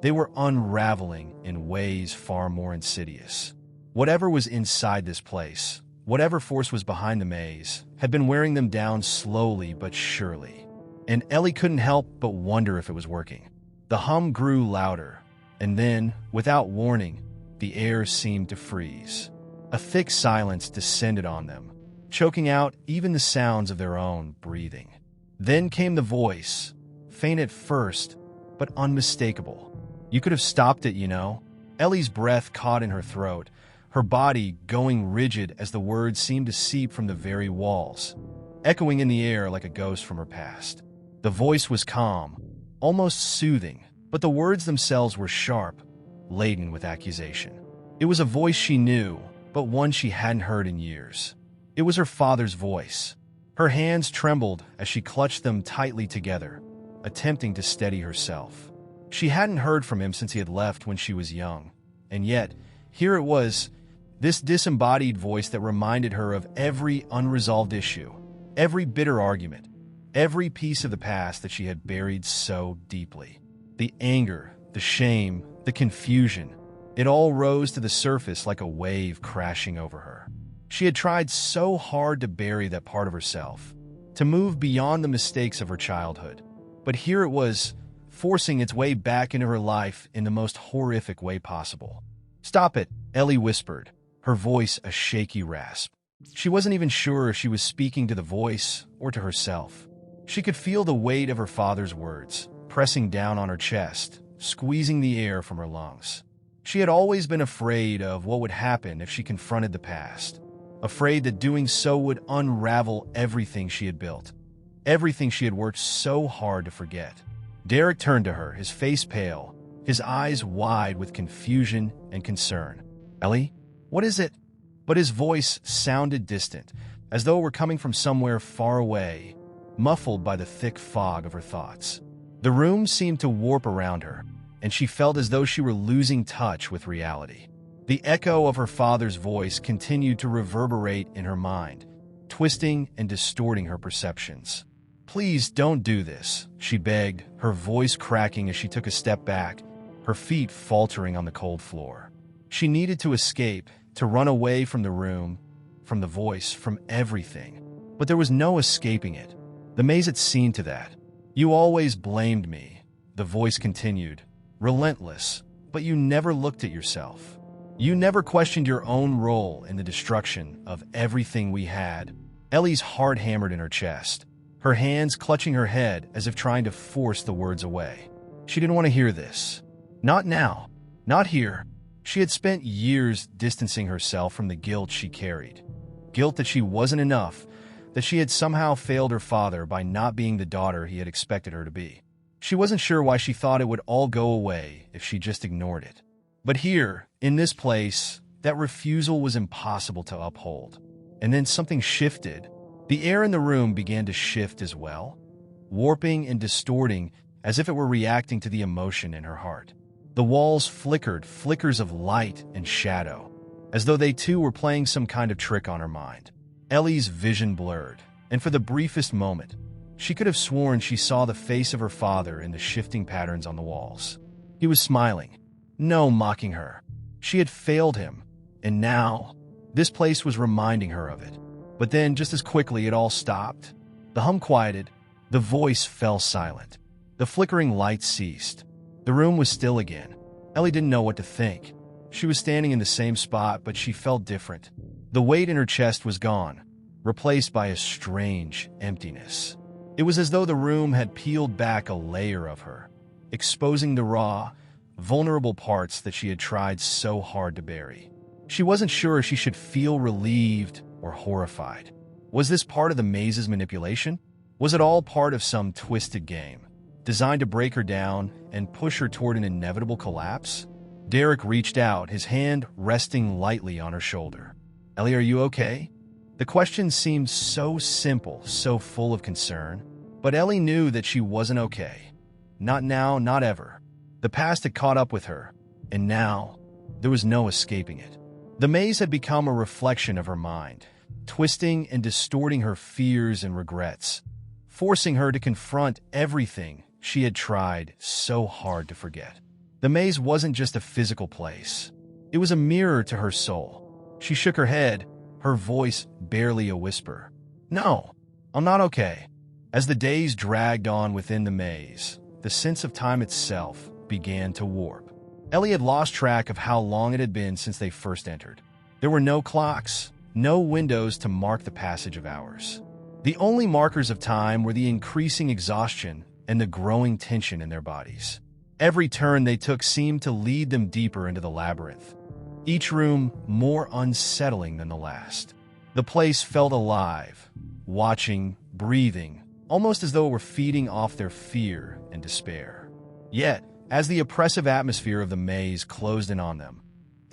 They were unraveling in ways far more insidious. Whatever was inside this place, whatever force was behind the maze, had been wearing them down slowly but surely. And Ellie couldn't help but wonder if it was working. The hum grew louder, and then, without warning, the air seemed to freeze. A thick silence descended on them, choking out even the sounds of their own breathing. Then came the voice, faint at first, but unmistakable. You could have stopped it, you know. Ellie's breath caught in her throat, her body going rigid as the words seemed to seep from the very walls, echoing in the air like a ghost from her past. The voice was calm, almost soothing, but the words themselves were sharp, laden with accusation. It was a voice she knew, but one she hadn't heard in years. It was her father's voice. Her hands trembled as she clutched them tightly together, attempting to steady herself. She hadn't heard from him since he had left when she was young, and yet, here it was, this disembodied voice that reminded her of every unresolved issue, every bitter argument, every piece of the past that she had buried so deeply. The anger, the shame, the confusion, it all rose to the surface like a wave crashing over her. She had tried so hard to bury that part of herself, to move beyond the mistakes of her childhood. But here it was, forcing its way back into her life in the most horrific way possible. "Stop it," Ellie whispered, her voice a shaky rasp. She wasn't even sure if she was speaking to the voice or to herself. She could feel the weight of her father's words, pressing down on her chest, squeezing the air from her lungs. She had always been afraid of what would happen if she confronted the past, afraid that doing so would unravel everything she had built, everything she had worked so hard to forget. Derek turned to her, his face pale, his eyes wide with confusion and concern. "Ellie, what is it?" But his voice sounded distant, as though it were coming from somewhere far away, muffled by the thick fog of her thoughts. The room seemed to warp around her, and she felt as though she were losing touch with reality. The echo of her father's voice continued to reverberate in her mind, twisting and distorting her perceptions. "Please don't do this," she begged, her voice cracking as she took a step back, her feet faltering on the cold floor. She needed to escape, to run away from the room, from the voice, from everything. But there was no escaping it. The maze had seen to that. "You always blamed me," the voice continued, relentless, "but you never looked at yourself. You never questioned your own role in the destruction of everything we had." Ellie's heart hammered in her chest, her hands clutching her head as if trying to force the words away. She didn't want to hear this. Not now. Not here. She had spent years distancing herself from the guilt she carried. Guilt that she wasn't enough, that she had somehow failed her father by not being the daughter he had expected her to be. She wasn't sure why she thought it would all go away if she just ignored it. But here, in this place, that refusal was impossible to uphold. And then something shifted. The air in the room began to shift as well, warping and distorting as if it were reacting to the emotion in her heart. The walls flickered, flickers of light and shadow, as though they too were playing some kind of trick on her mind. Ellie's vision blurred, and for the briefest moment, she could have sworn she saw the face of her father in the shifting patterns on the walls. He was smiling, no mocking her. She had failed him, and now, this place was reminding her of it. But then, just as quickly, it all stopped. The hum quieted, the voice fell silent. The flickering light ceased. The room was still again. Ellie didn't know what to think. She was standing in the same spot, but she felt different. The weight in her chest was gone, replaced by a strange emptiness. It was as though the room had peeled back a layer of her, exposing the raw, vulnerable parts that she had tried so hard to bury. She wasn't sure if she should feel relieved or horrified. Was this part of the maze's manipulation? Was it all part of some twisted game, designed to break her down and push her toward an inevitable collapse? Derek reached out, his hand resting lightly on her shoulder. "Ellie, are you okay?" The question seemed so simple, so full of concern, but Ellie knew that she wasn't okay. Not now, not ever. The past had caught up with her, and now there was no escaping it. The maze had become a reflection of her mind, twisting and distorting her fears and regrets, forcing her to confront everything she had tried so hard to forget. The maze wasn't just a physical place. It was a mirror to her soul. She shook her head, her voice barely a whisper. "No, I'm not okay." As the days dragged on within the maze, the sense of time itself began to warp. Ellie had lost track of how long it had been since they first entered. There were no clocks, no windows to mark the passage of hours. The only markers of time were the increasing exhaustion and the growing tension in their bodies. Every turn they took seemed to lead them deeper into the labyrinth, each room more unsettling than the last. The place felt alive, watching, breathing, almost as though it were feeding off their fear and despair. Yet, as the oppressive atmosphere of the maze closed in on them,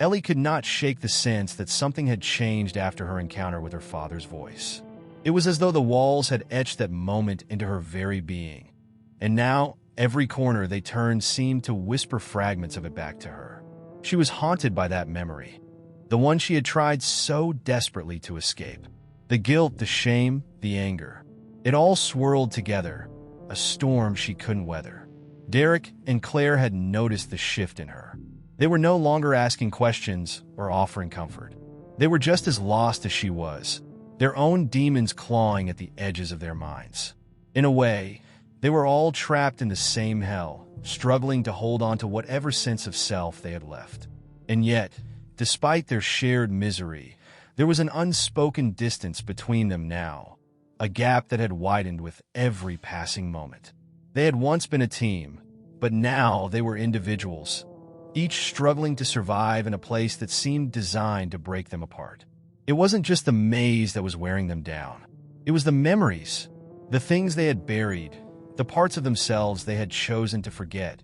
Ellie could not shake the sense that something had changed after her encounter with her father's voice. It was as though the walls had etched that moment into her very being, and now every corner they turned seemed to whisper fragments of it back to her. She was haunted by that memory, the one she had tried so desperately to escape. The guilt, the shame, the anger. It all swirled together, a storm she couldn't weather. Derek and Claire had noticed the shift in her. They were no longer asking questions or offering comfort. They were just as lost as she was, their own demons clawing at the edges of their minds. In a way, they were all trapped in the same hell, struggling to hold on to whatever sense of self they had left. And yet, despite their shared misery, there was an unspoken distance between them now, a gap that had widened with every passing moment. They had once been a team, but now they were individuals, each struggling to survive in a place that seemed designed to break them apart. It wasn't just the maze that was wearing them down. It was the memories, the things they had buried, the parts of themselves they had chosen to forget,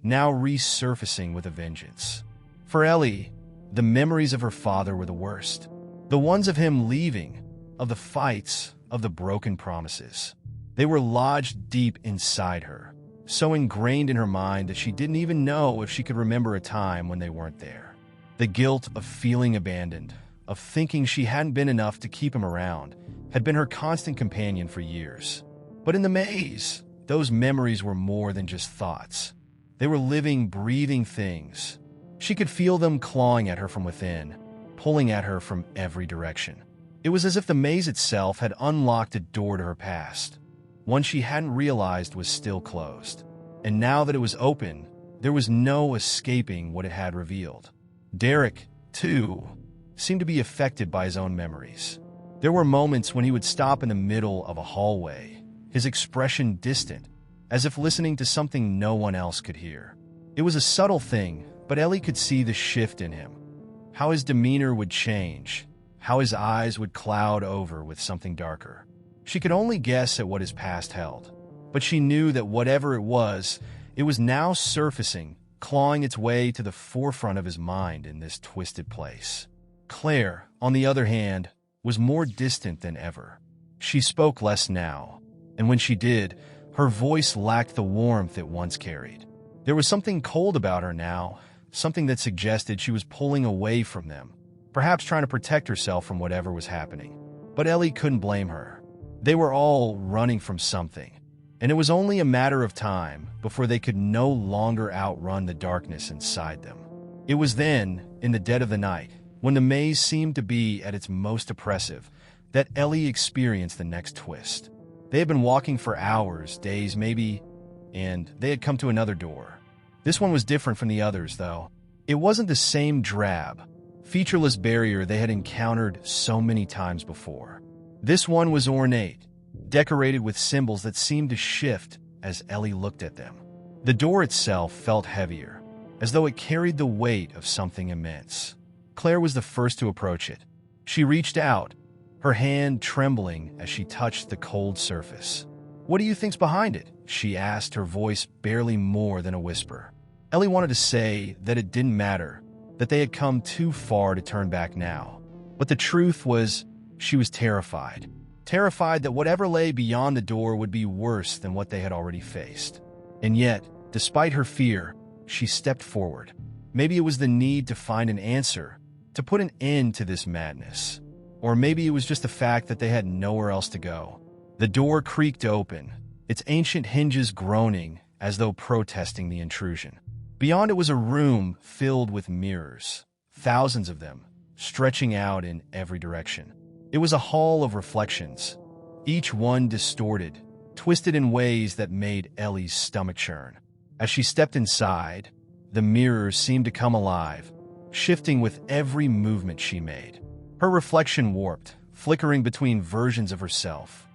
now resurfacing with a vengeance. For Ellie, the memories of her father were the worst. The ones of him leaving, of the fights, of the broken promises. They were lodged deep inside her, so ingrained in her mind that she didn't even know if she could remember a time when they weren't there. The guilt of feeling abandoned, of thinking she hadn't been enough to keep him around, had been her constant companion for years. But in the maze, those memories were more than just thoughts. They were living, breathing things. She could feel them clawing at her from within, pulling at her from every direction. It was as if the maze itself had unlocked a door to her past, one she hadn't realized was still closed. And now that it was open, there was no escaping what it had revealed. Derek, too, seemed to be affected by his own memories. There were moments when he would stop in the middle of a hallway, his expression distant, as if listening to something no one else could hear. It was a subtle thing, but Ellie could see the shift in him, how his demeanor would change, how his eyes would cloud over with something darker. She could only guess at what his past held, but she knew that whatever it was now surfacing, clawing its way to the forefront of his mind in this twisted place. Claire, on the other hand, was more distant than ever. She spoke less now, and when she did, her voice lacked the warmth it once carried. There was something cold about her now, something that suggested she was pulling away from them, perhaps trying to protect herself from whatever was happening. But Ellie couldn't blame her. They were all running from something, and it was only a matter of time before they could no longer outrun the darkness inside them. It was then, in the dead of the night, when the maze seemed to be at its most oppressive, that Ellie experienced the next twist. They had been walking for hours, days maybe, and they had come to another door. This one was different from the others, though. It wasn't the same drab, featureless barrier they had encountered so many times before. This one was ornate, decorated with symbols that seemed to shift as Ellie looked at them. The door itself felt heavier, as though it carried the weight of something immense. Claire was the first to approach it. She reached out, her hand trembling as she touched the cold surface. "What do you think's behind it?" she asked, her voice barely more than a whisper. Ellie wanted to say that it didn't matter, that they had come too far to turn back now. But the truth was, she was terrified. Terrified that whatever lay beyond the door would be worse than what they had already faced. And yet, despite her fear, she stepped forward. Maybe it was the need to find an answer, to put an end to this madness. Or maybe it was just the fact that they had nowhere else to go. The door creaked open, its ancient hinges groaning as though protesting the intrusion. Beyond it was a room filled with mirrors, thousands of them, stretching out in every direction. It was a hall of reflections, each one distorted, twisted in ways that made Ellie's stomach churn. As she stepped inside, the mirrors seemed to come alive, shifting with every movement she made. Her reflection warped, flickering between versions of herself.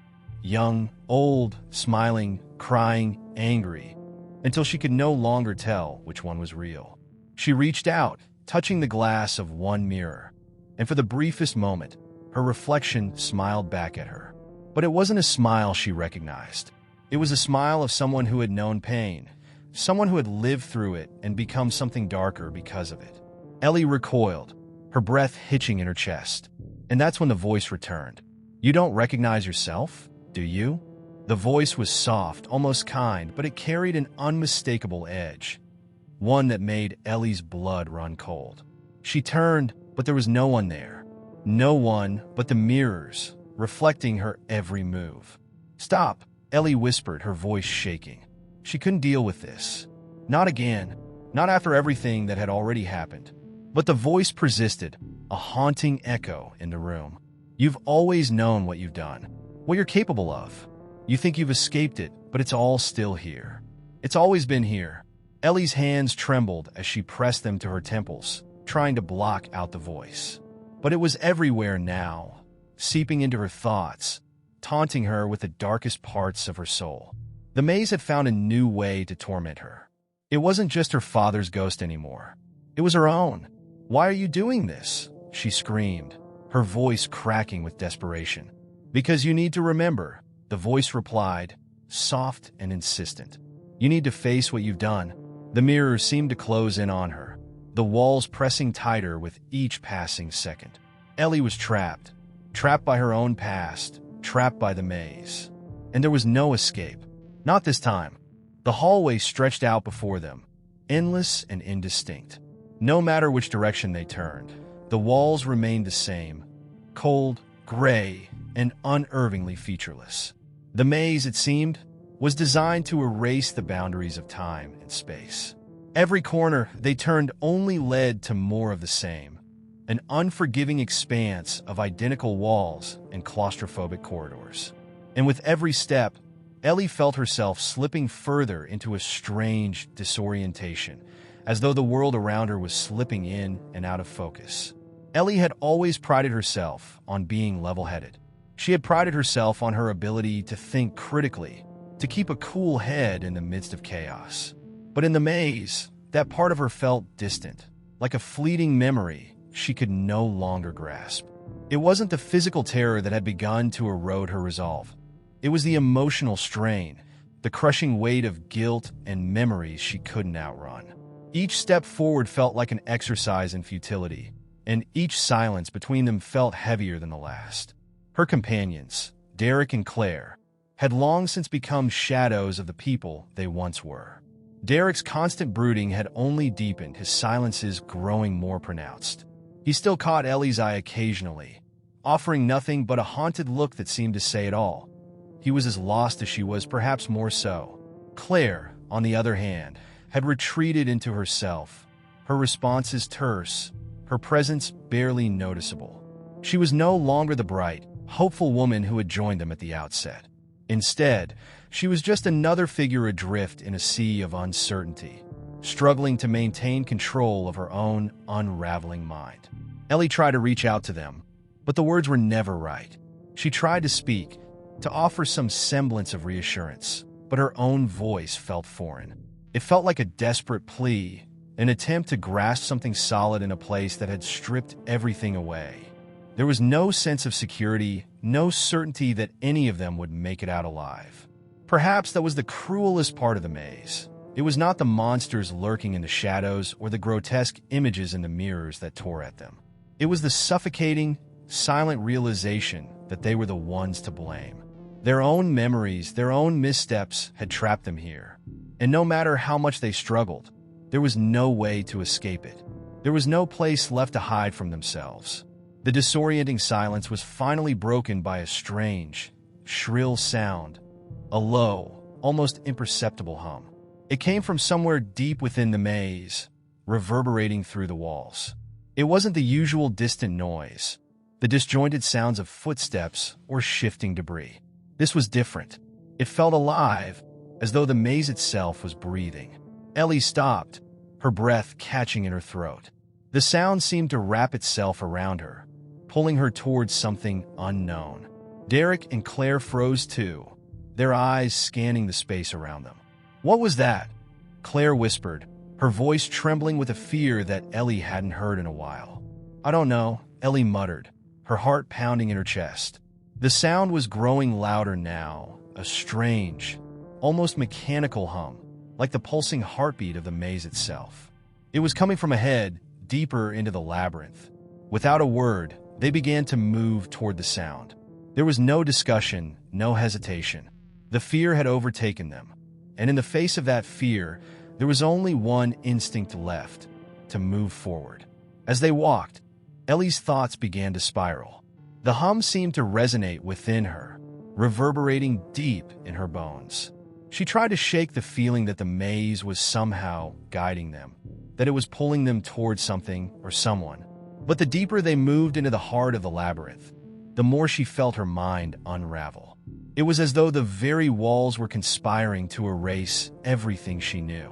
Young, old, smiling, crying, angry, until she could no longer tell which one was real. She reached out, touching the glass of one mirror, and for the briefest moment, her reflection smiled back at her. But it wasn't a smile she recognized. It was a smile of someone who had known pain, someone who had lived through it and become something darker because of it. Ellie recoiled, her breath hitching in her chest. And that's when the voice returned. "You don't recognize yourself, do you?" The voice was soft, almost kind, but it carried an unmistakable edge, one that made Ellie's blood run cold. She turned, but there was no one there. No one but the mirrors, reflecting her every move. "Stop," Ellie whispered, her voice shaking. She couldn't deal with this. Not again. Not after everything that had already happened. But the voice persisted, a haunting echo in the room. "You've always known what you've done, what you're capable of. You think you've escaped it, but it's all still here. It's always been here." Ellie's hands trembled as she pressed them to her temples, trying to block out the voice. But it was everywhere now, seeping into her thoughts, taunting her with the darkest parts of her soul. The maze had found a new way to torment her. It wasn't just her father's ghost anymore. It was her own. "Why are you doing this?" she screamed, her voice cracking with desperation. "Because you need to remember," the voice replied, soft and insistent. "You need to face what you've done." The mirrors seemed to close in on her, the walls pressing tighter with each passing second. Ellie was trapped by her own past, trapped by the maze. And there was no escape. Not this time. The hallway stretched out before them, endless and indistinct. No matter which direction they turned, the walls remained the same, cold, gray, and unervingly featureless. The maze, it seemed, was designed to erase the boundaries of time and space. Every corner they turned only led to more of the same, an unforgiving expanse of identical walls and claustrophobic corridors. And with every step, Ellie felt herself slipping further into a strange disorientation, as though the world around her was slipping in and out of focus. Ellie had always prided herself on being level-headed. She had prided herself on her ability to think critically, to keep a cool head in the midst of chaos. But in the maze, that part of her felt distant, like a fleeting memory she could no longer grasp. It wasn't the physical terror that had begun to erode her resolve. It was the emotional strain, the crushing weight of guilt and memories she couldn't outrun. Each step forward felt like an exercise in futility, and each silence between them felt heavier than the last. Her companions, Derek and Claire, had long since become shadows of the people they once were. Derek's constant brooding had only deepened, his silences growing more pronounced. He still caught Ellie's eye occasionally, offering nothing but a haunted look that seemed to say it all. He was as lost as she was, perhaps more so. Claire, on the other hand, had retreated into herself, her responses terse, her presence barely noticeable. She was no longer the bright, hopeful woman who had joined them at the outset. Instead, she was just another figure adrift in a sea of uncertainty, struggling to maintain control of her own unraveling mind. Ellie tried to reach out to them, but the words were never right. She tried to speak, to offer some semblance of reassurance, but her own voice felt foreign. It felt like a desperate plea, an attempt to grasp something solid in a place that had stripped everything away. There was no sense of security, no certainty that any of them would make it out alive. Perhaps that was the cruelest part of the maze. It was not the monsters lurking in the shadows or the grotesque images in the mirrors that tore at them. It was the suffocating, silent realization that they were the ones to blame. Their own memories, their own missteps had trapped them here. And no matter how much they struggled, there was no way to escape it. There was no place left to hide from themselves. The disorienting silence was finally broken by a strange, shrill sound, a low, almost imperceptible hum. It came from somewhere deep within the maze, reverberating through the walls. It wasn't the usual distant noise, the disjointed sounds of footsteps or shifting debris. This was different. It felt alive, as though the maze itself was breathing. Ellie stopped, her breath catching in her throat. The sound seemed to wrap itself around her, pulling her towards something unknown. Derek and Claire froze too, their eyes scanning the space around them. "What was that?" Claire whispered, her voice trembling with a fear that Ellie hadn't heard in a while. "I don't know," Ellie muttered, her heart pounding in her chest. The sound was growing louder now, a strange, almost mechanical hum, like the pulsing heartbeat of the maze itself. It was coming from ahead, deeper into the labyrinth. Without a word, they began to move toward the sound. There was no discussion, no hesitation. The fear had overtaken them, and in the face of that fear, there was only one instinct left: to move forward. As they walked, Ellie's thoughts began to spiral. The hum seemed to resonate within her, reverberating deep in her bones. She tried to shake the feeling that the maze was somehow guiding them, that it was pulling them towards something or someone. But the deeper they moved into the heart of the labyrinth, the more she felt her mind unravel. It was as though the very walls were conspiring to erase everything she knew.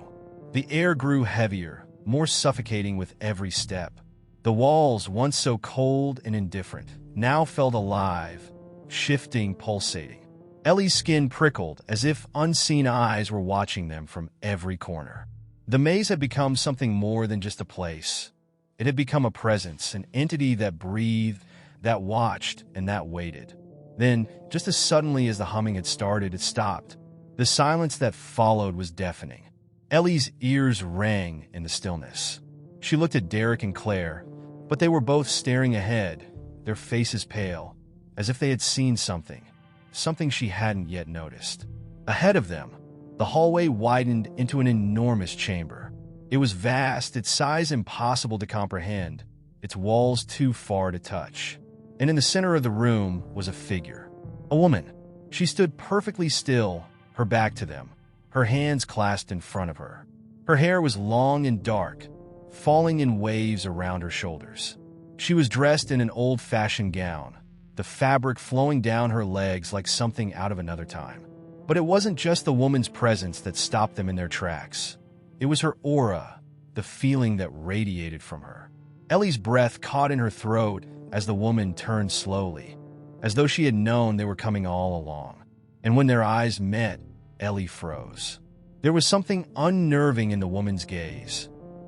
The air grew heavier, more suffocating with every step. The walls, once so cold and indifferent, now felt alive, shifting, pulsating. Ellie's skin prickled as if unseen eyes were watching them from every corner. The maze had become something more than just a place. It had become a presence, an entity that breathed, that watched, and that waited. Then, just as suddenly as the humming had started, it stopped. The silence that followed was deafening. Ellie's ears rang in the stillness. She looked at Derek and Claire, but they were both staring ahead, their faces pale, as if they had seen something she hadn't yet noticed. Ahead of them, the hallway widened into an enormous chamber. It was vast, its size impossible to comprehend, its walls too far to touch. And in the center of the room was a figure, a woman. She stood perfectly still, her back to them, her hands clasped in front of her. Her hair was long and dark, falling in waves around her shoulders. She was dressed in an old-fashioned gown, the fabric flowing down her legs like something out of another time. But it wasn't just the woman's presence that stopped them in their tracks. It was her aura, the feeling that radiated from her. Ellie's breath caught in her throat as the woman turned slowly, as though she had known they were coming all along. And when their eyes met, Ellie froze. There was something unnerving in the woman's gaze,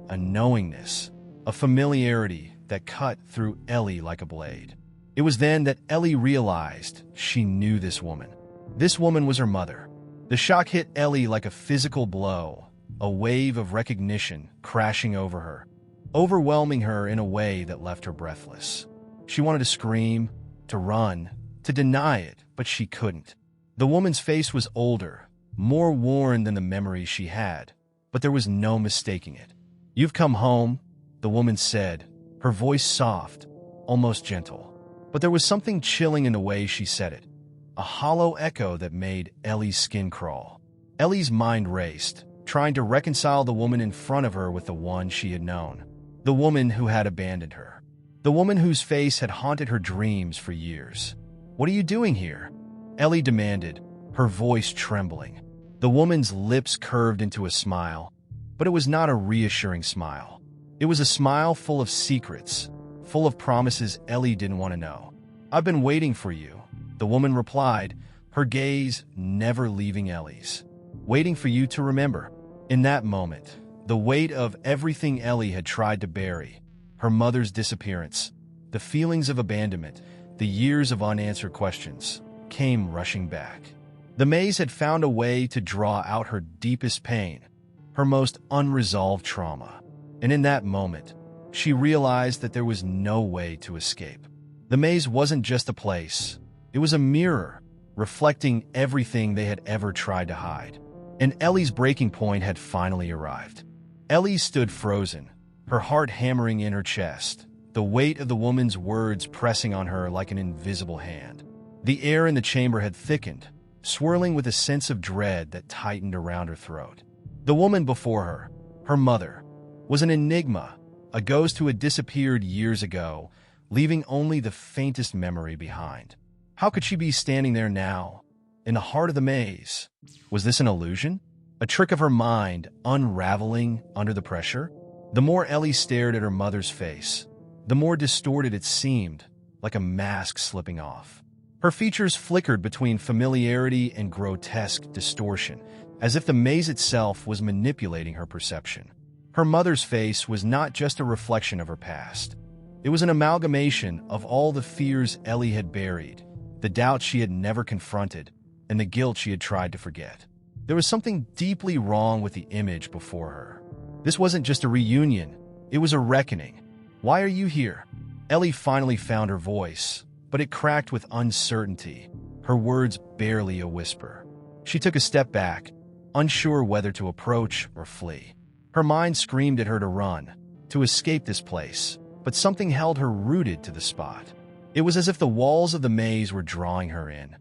a knowingness, a familiarity that cut through Ellie like a blade. It was then that Ellie realized she knew this woman. This woman was her mother. The shock hit Ellie like a physical blow, a wave of recognition crashing over her, overwhelming her in a way that left her breathless. She wanted to scream, to run, to deny it, but she couldn't. The woman's face was older, more worn than the memories she had, but there was no mistaking it. "You've come home," the woman said, her voice soft, almost gentle. But there was something chilling in the way she said it, a hollow echo that made Ellie's skin crawl. Ellie's mind raced, trying to reconcile the woman in front of her with the one she had known, the woman who had abandoned her, the woman whose face had haunted her dreams for years. "What are you doing here?" Ellie demanded, her voice trembling. The woman's lips curved into a smile, but it was not a reassuring smile. It was a smile full of secrets, full of promises Ellie didn't want to know. "I've been waiting for you," the woman replied, her gaze never leaving Ellie's. "Waiting for you to remember." In that moment, the weight of everything Ellie had tried to bury, her mother's disappearance, the feelings of abandonment, the years of unanswered questions, came rushing back. The maze had found a way to draw out her deepest pain, her most unresolved trauma. And in that moment, she realized that there was no way to escape. The maze wasn't just a place. It was a mirror, reflecting everything they had ever tried to hide. And Ellie's breaking point had finally arrived. Ellie stood frozen, her heart hammering in her chest, the weight of the woman's words pressing on her like an invisible hand. The air in the chamber had thickened, swirling with a sense of dread that tightened around her throat. The woman before her, her mother, was an enigma, a ghost who had disappeared years ago, leaving only the faintest memory behind. How could she be standing there now, in the heart of the maze. Was this an illusion? A trick of her mind unraveling under the pressure? The more Ellie stared at her mother's face, the more distorted it seemed, like a mask slipping off. Her features flickered between familiarity and grotesque distortion, as if the maze itself was manipulating her perception. Her mother's face was not just a reflection of her past. It was an amalgamation of all the fears Ellie had buried, the doubts she had never confronted, and the guilt she had tried to forget. There was something deeply wrong with the image before her. This wasn't just a reunion, it was a reckoning. "Why are you here?" Ellie finally found her voice, but it cracked with uncertainty, her words barely a whisper. She took a step back, unsure whether to approach or flee. Her mind screamed at her to run, to escape this place, but something held her rooted to the spot. It was as if the walls of the maze were drawing her in,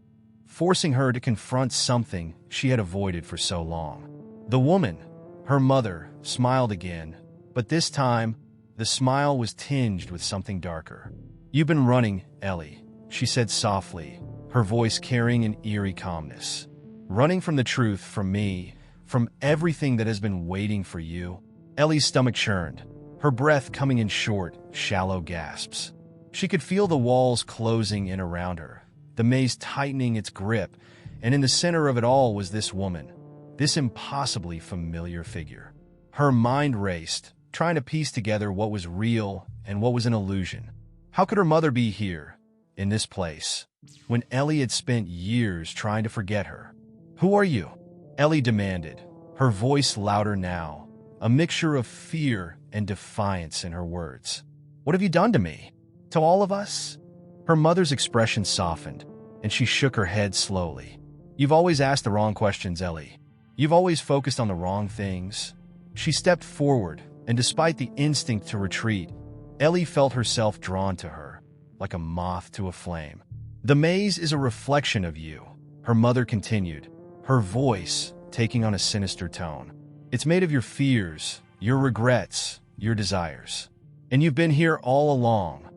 forcing her to confront something she had avoided for so long. The woman, her mother, smiled again, but this time, the smile was tinged with something darker. "You've been running, Ellie," she said softly, her voice carrying an eerie calmness. "Running from the truth, from me, from everything that has been waiting for you." Ellie's stomach churned, her breath coming in short, shallow gasps. She could feel the walls closing in around her, the maze tightening its grip, and in the center of it all was this woman, this impossibly familiar figure. Her mind raced, trying to piece together what was real and what was an illusion. How could her mother be here, in this place, when Ellie had spent years trying to forget her? "Who are you?" Ellie demanded, her voice louder now, a mixture of fear and defiance in her words. "What have you done to me? To all of us?" Her mother's expression softened, and she shook her head slowly. "You've always asked the wrong questions, Ellie. You've always focused on the wrong things." She stepped forward, and despite the instinct to retreat, Ellie felt herself drawn to her, like a moth to a flame. "The maze is a reflection of you," her mother continued, her voice taking on a sinister tone. "It's made of your fears, your regrets, your desires. And you've been here all along,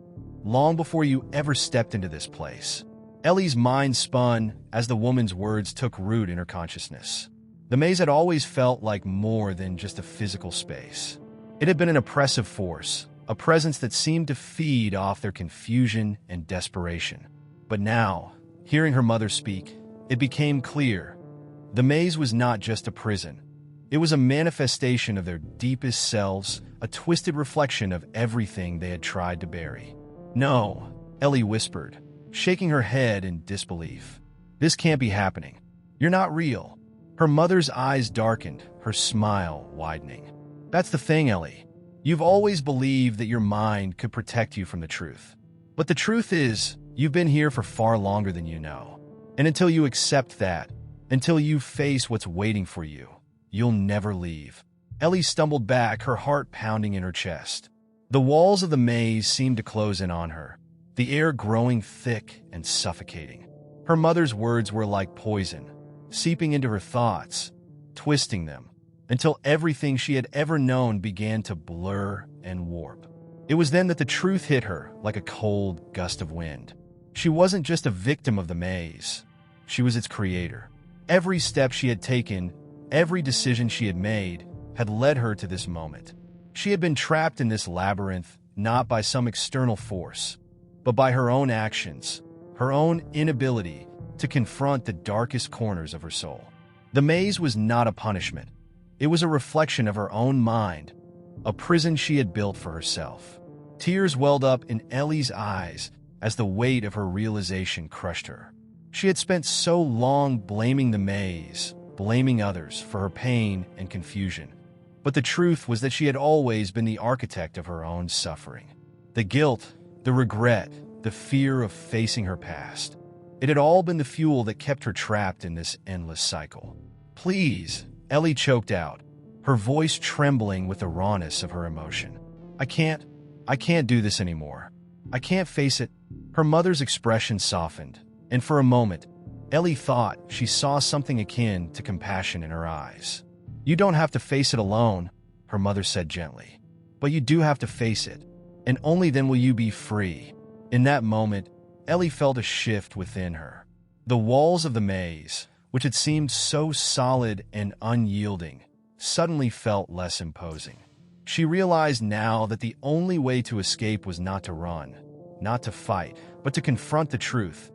long before you ever stepped into this place." Ellie's mind spun as the woman's words took root in her consciousness. The maze had always felt like more than just a physical space. It had been an oppressive force, a presence that seemed to feed off their confusion and desperation. But now, hearing her mother speak, it became clear. The maze was not just a prison. It was a manifestation of their deepest selves, a twisted reflection of everything they had tried to bury. "No," Ellie whispered, shaking her head in disbelief. "This can't be happening. You're not real." Her mother's eyes darkened, her smile widening. "That's the thing, Ellie. You've always believed that your mind could protect you from the truth. But the truth is, you've been here for far longer than you know. And until you accept that, until you face what's waiting for you, you'll never leave." Ellie stumbled back, her heart pounding in her chest. The walls of the maze seemed to close in on her, the air growing thick and suffocating. Her mother's words were like poison, seeping into her thoughts, twisting them, until everything she had ever known began to blur and warp. It was then that the truth hit her like a cold gust of wind. She wasn't just a victim of the maze. She was its creator. Every step she had taken, every decision she had made, had led her to this moment. She had been trapped in this labyrinth not by some external force, but by her own actions, her own inability to confront the darkest corners of her soul. The maze was not a punishment. It was a reflection of her own mind, a prison she had built for herself. Tears welled up in Ellie's eyes as the weight of her realization crushed her. She had spent so long blaming the maze, blaming others for her pain and confusion. But the truth was that she had always been the architect of her own suffering. The guilt, the regret, the fear of facing her past. It had all been the fuel that kept her trapped in this endless cycle. "Please," Ellie choked out, her voice trembling with the rawness of her emotion. I can't do this anymore. I can't face it." Her mother's expression softened, and for a moment, Ellie thought she saw something akin to compassion in her eyes. "You don't have to face it alone," her mother said gently. "But you do have to face it, and only then will you be free." In that moment, Ellie felt a shift within her. The walls of the maze, which had seemed so solid and unyielding, suddenly felt less imposing. She realized now that the only way to escape was not to run, not to fight, but to confront the truth,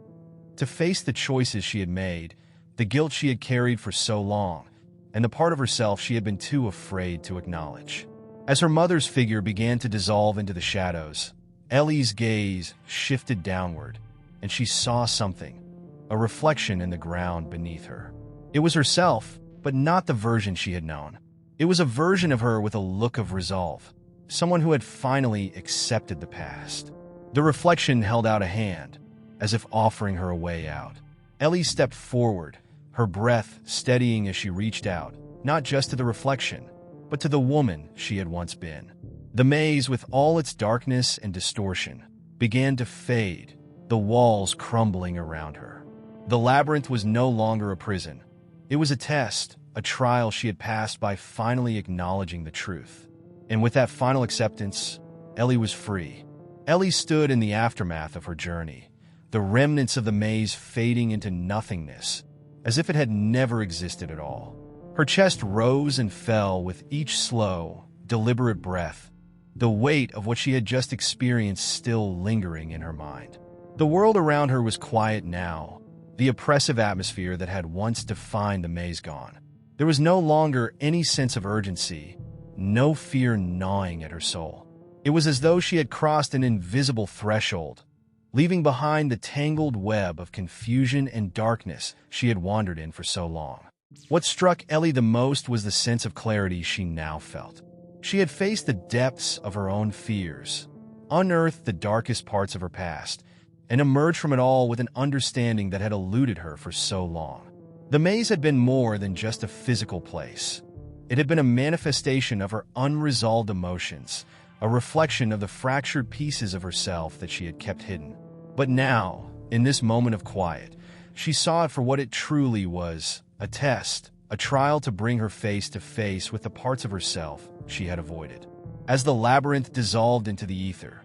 to face the choices she had made, the guilt she had carried for so long, and the part of herself she had been too afraid to acknowledge. As her mother's figure began to dissolve into the shadows, Ellie's gaze shifted downward, and she saw something, a reflection in the ground beneath her. It was herself, but not the version she had known. It was a version of her with a look of resolve, someone who had finally accepted the past. The reflection held out a hand, as if offering her a way out. Ellie stepped forward, her breath steadying as she reached out, not just to the reflection, but to the woman she had once been. The maze, with all its darkness and distortion, began to fade, the walls crumbling around her. The labyrinth was no longer a prison. It was a test, a trial she had passed by finally acknowledging the truth. And with that final acceptance, Ellie was free. Ellie stood in the aftermath of her journey, the remnants of the maze fading into nothingness, as if it had never existed at all. Her chest rose and fell with each slow, deliberate breath, the weight of what she had just experienced still lingering in her mind. The world around her was quiet now, the oppressive atmosphere that had once defined the maze gone. There was no longer any sense of urgency, no fear gnawing at her soul. It was as though she had crossed an invisible threshold, leaving behind the tangled web of confusion and darkness she had wandered in for so long. What struck Ellie the most was the sense of clarity she now felt. She had faced the depths of her own fears, unearthed the darkest parts of her past, and emerged from it all with an understanding that had eluded her for so long. The maze had been more than just a physical place. It had been a manifestation of her unresolved emotions, a reflection of the fractured pieces of herself that she had kept hidden. But now, in this moment of quiet, she saw it for what it truly was, a test, a trial to bring her face to face with the parts of herself she had avoided. As the labyrinth dissolved into the ether,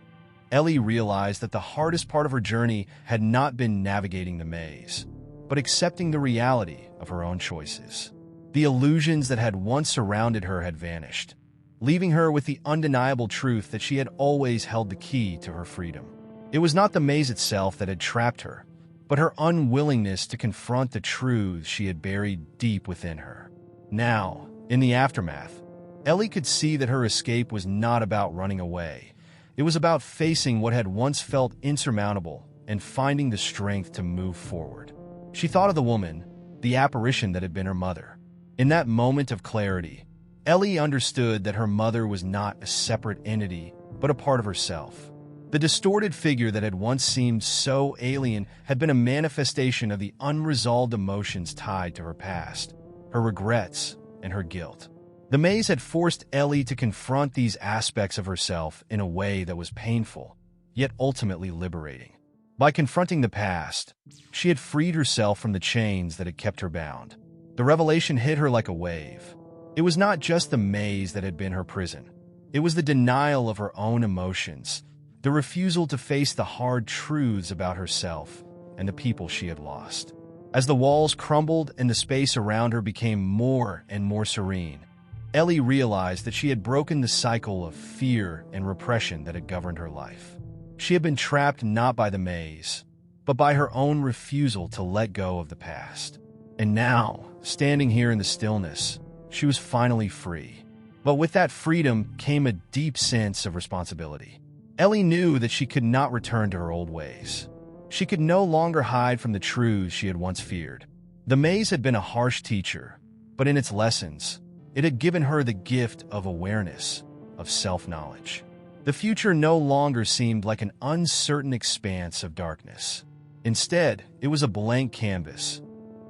Ellie realized that the hardest part of her journey had not been navigating the maze, but accepting the reality of her own choices. The illusions that had once surrounded her had vanished, leaving her with the undeniable truth that she had always held the key to her freedom. It was not the maze itself that had trapped her, but her unwillingness to confront the truths she had buried deep within her. Now, in the aftermath, Ellie could see that her escape was not about running away. It was about facing what had once felt insurmountable and finding the strength to move forward. She thought of the woman, the apparition that had been her mother. In that moment of clarity, Ellie understood that her mother was not a separate entity, but a part of herself. The distorted figure that had once seemed so alien had been a manifestation of the unresolved emotions tied to her past, her regrets, and her guilt. The maze had forced Ellie to confront these aspects of herself in a way that was painful, yet ultimately liberating. By confronting the past, she had freed herself from the chains that had kept her bound. The revelation hit her like a wave. It was not just the maze that had been her prison. It was the denial of her own emotions, the refusal to face the hard truths about herself and the people she had lost. As the walls crumbled and the space around her became more and more serene, Ellie realized that she had broken the cycle of fear and repression that had governed her life. She had been trapped not by the maze, but by her own refusal to let go of the past. And now, standing here in the stillness, she was finally free. But with that freedom came a deep sense of responsibility. Ellie knew that she could not return to her old ways. She could no longer hide from the truths she had once feared. The maze had been a harsh teacher, but in its lessons, it had given her the gift of awareness, of self-knowledge. The future no longer seemed like an uncertain expanse of darkness. Instead, it was a blank canvas,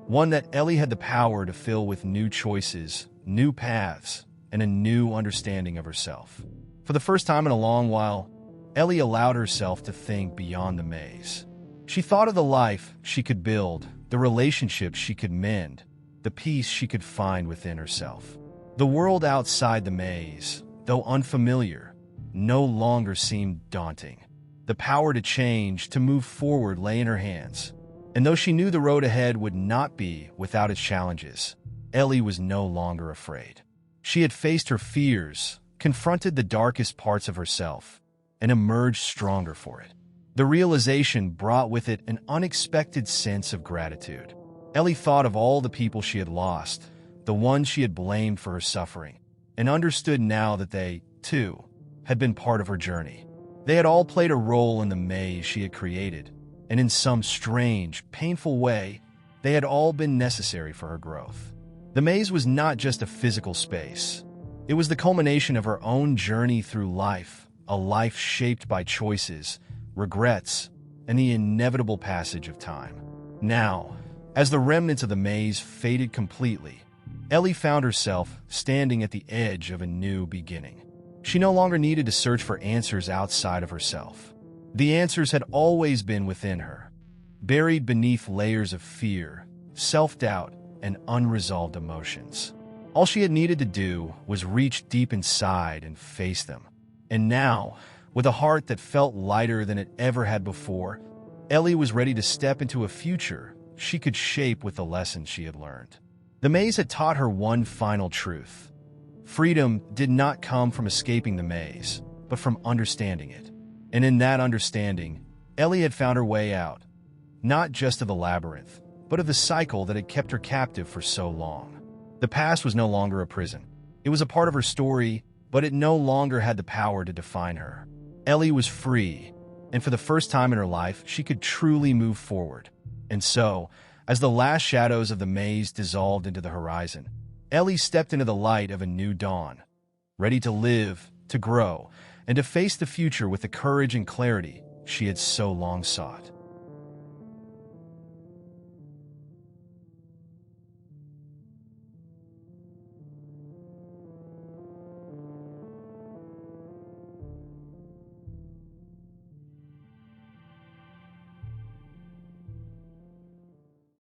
one that Ellie had the power to fill with new choices, new paths, and a new understanding of herself. For the first time in a long while, Ellie allowed herself to think beyond the maze. She thought of the life she could build, the relationships she could mend, the peace she could find within herself. The world outside the maze, though unfamiliar, no longer seemed daunting. The power to change, to move forward, lay in her hands. And though she knew the road ahead would not be without its challenges, Ellie was no longer afraid. She had faced her fears, confronted the darkest parts of herself, and emerged stronger for it. The realization brought with it an unexpected sense of gratitude. Ellie thought of all the people she had lost, the ones she had blamed for her suffering, and understood now that they, too, had been part of her journey. They had all played a role in the maze she had created, and in some strange, painful way, they had all been necessary for her growth. The maze was not just a physical space. It was the culmination of her own journey through life, a life shaped by choices, regrets, and the inevitable passage of time. Now, as the remnants of the maze faded completely, Ellie found herself standing at the edge of a new beginning. She no longer needed to search for answers outside of herself. The answers had always been within her, buried beneath layers of fear, self-doubt, and unresolved emotions. All she had needed to do was reach deep inside and face them. And now, with a heart that felt lighter than it ever had before, Ellie was ready to step into a future she could shape with the lessons she had learned. The maze had taught her one final truth. Freedom did not come from escaping the maze, but from understanding it. And in that understanding, Ellie had found her way out, not just of the labyrinth, but of the cycle that had kept her captive for so long. The past was no longer a prison. It was a part of her story, but it no longer had the power to define her. Ellie was free, and for the first time in her life, she could truly move forward. And so, as the last shadows of the maze dissolved into the horizon, Ellie stepped into the light of a new dawn, ready to live, to grow, and to face the future with the courage and clarity she had so long sought.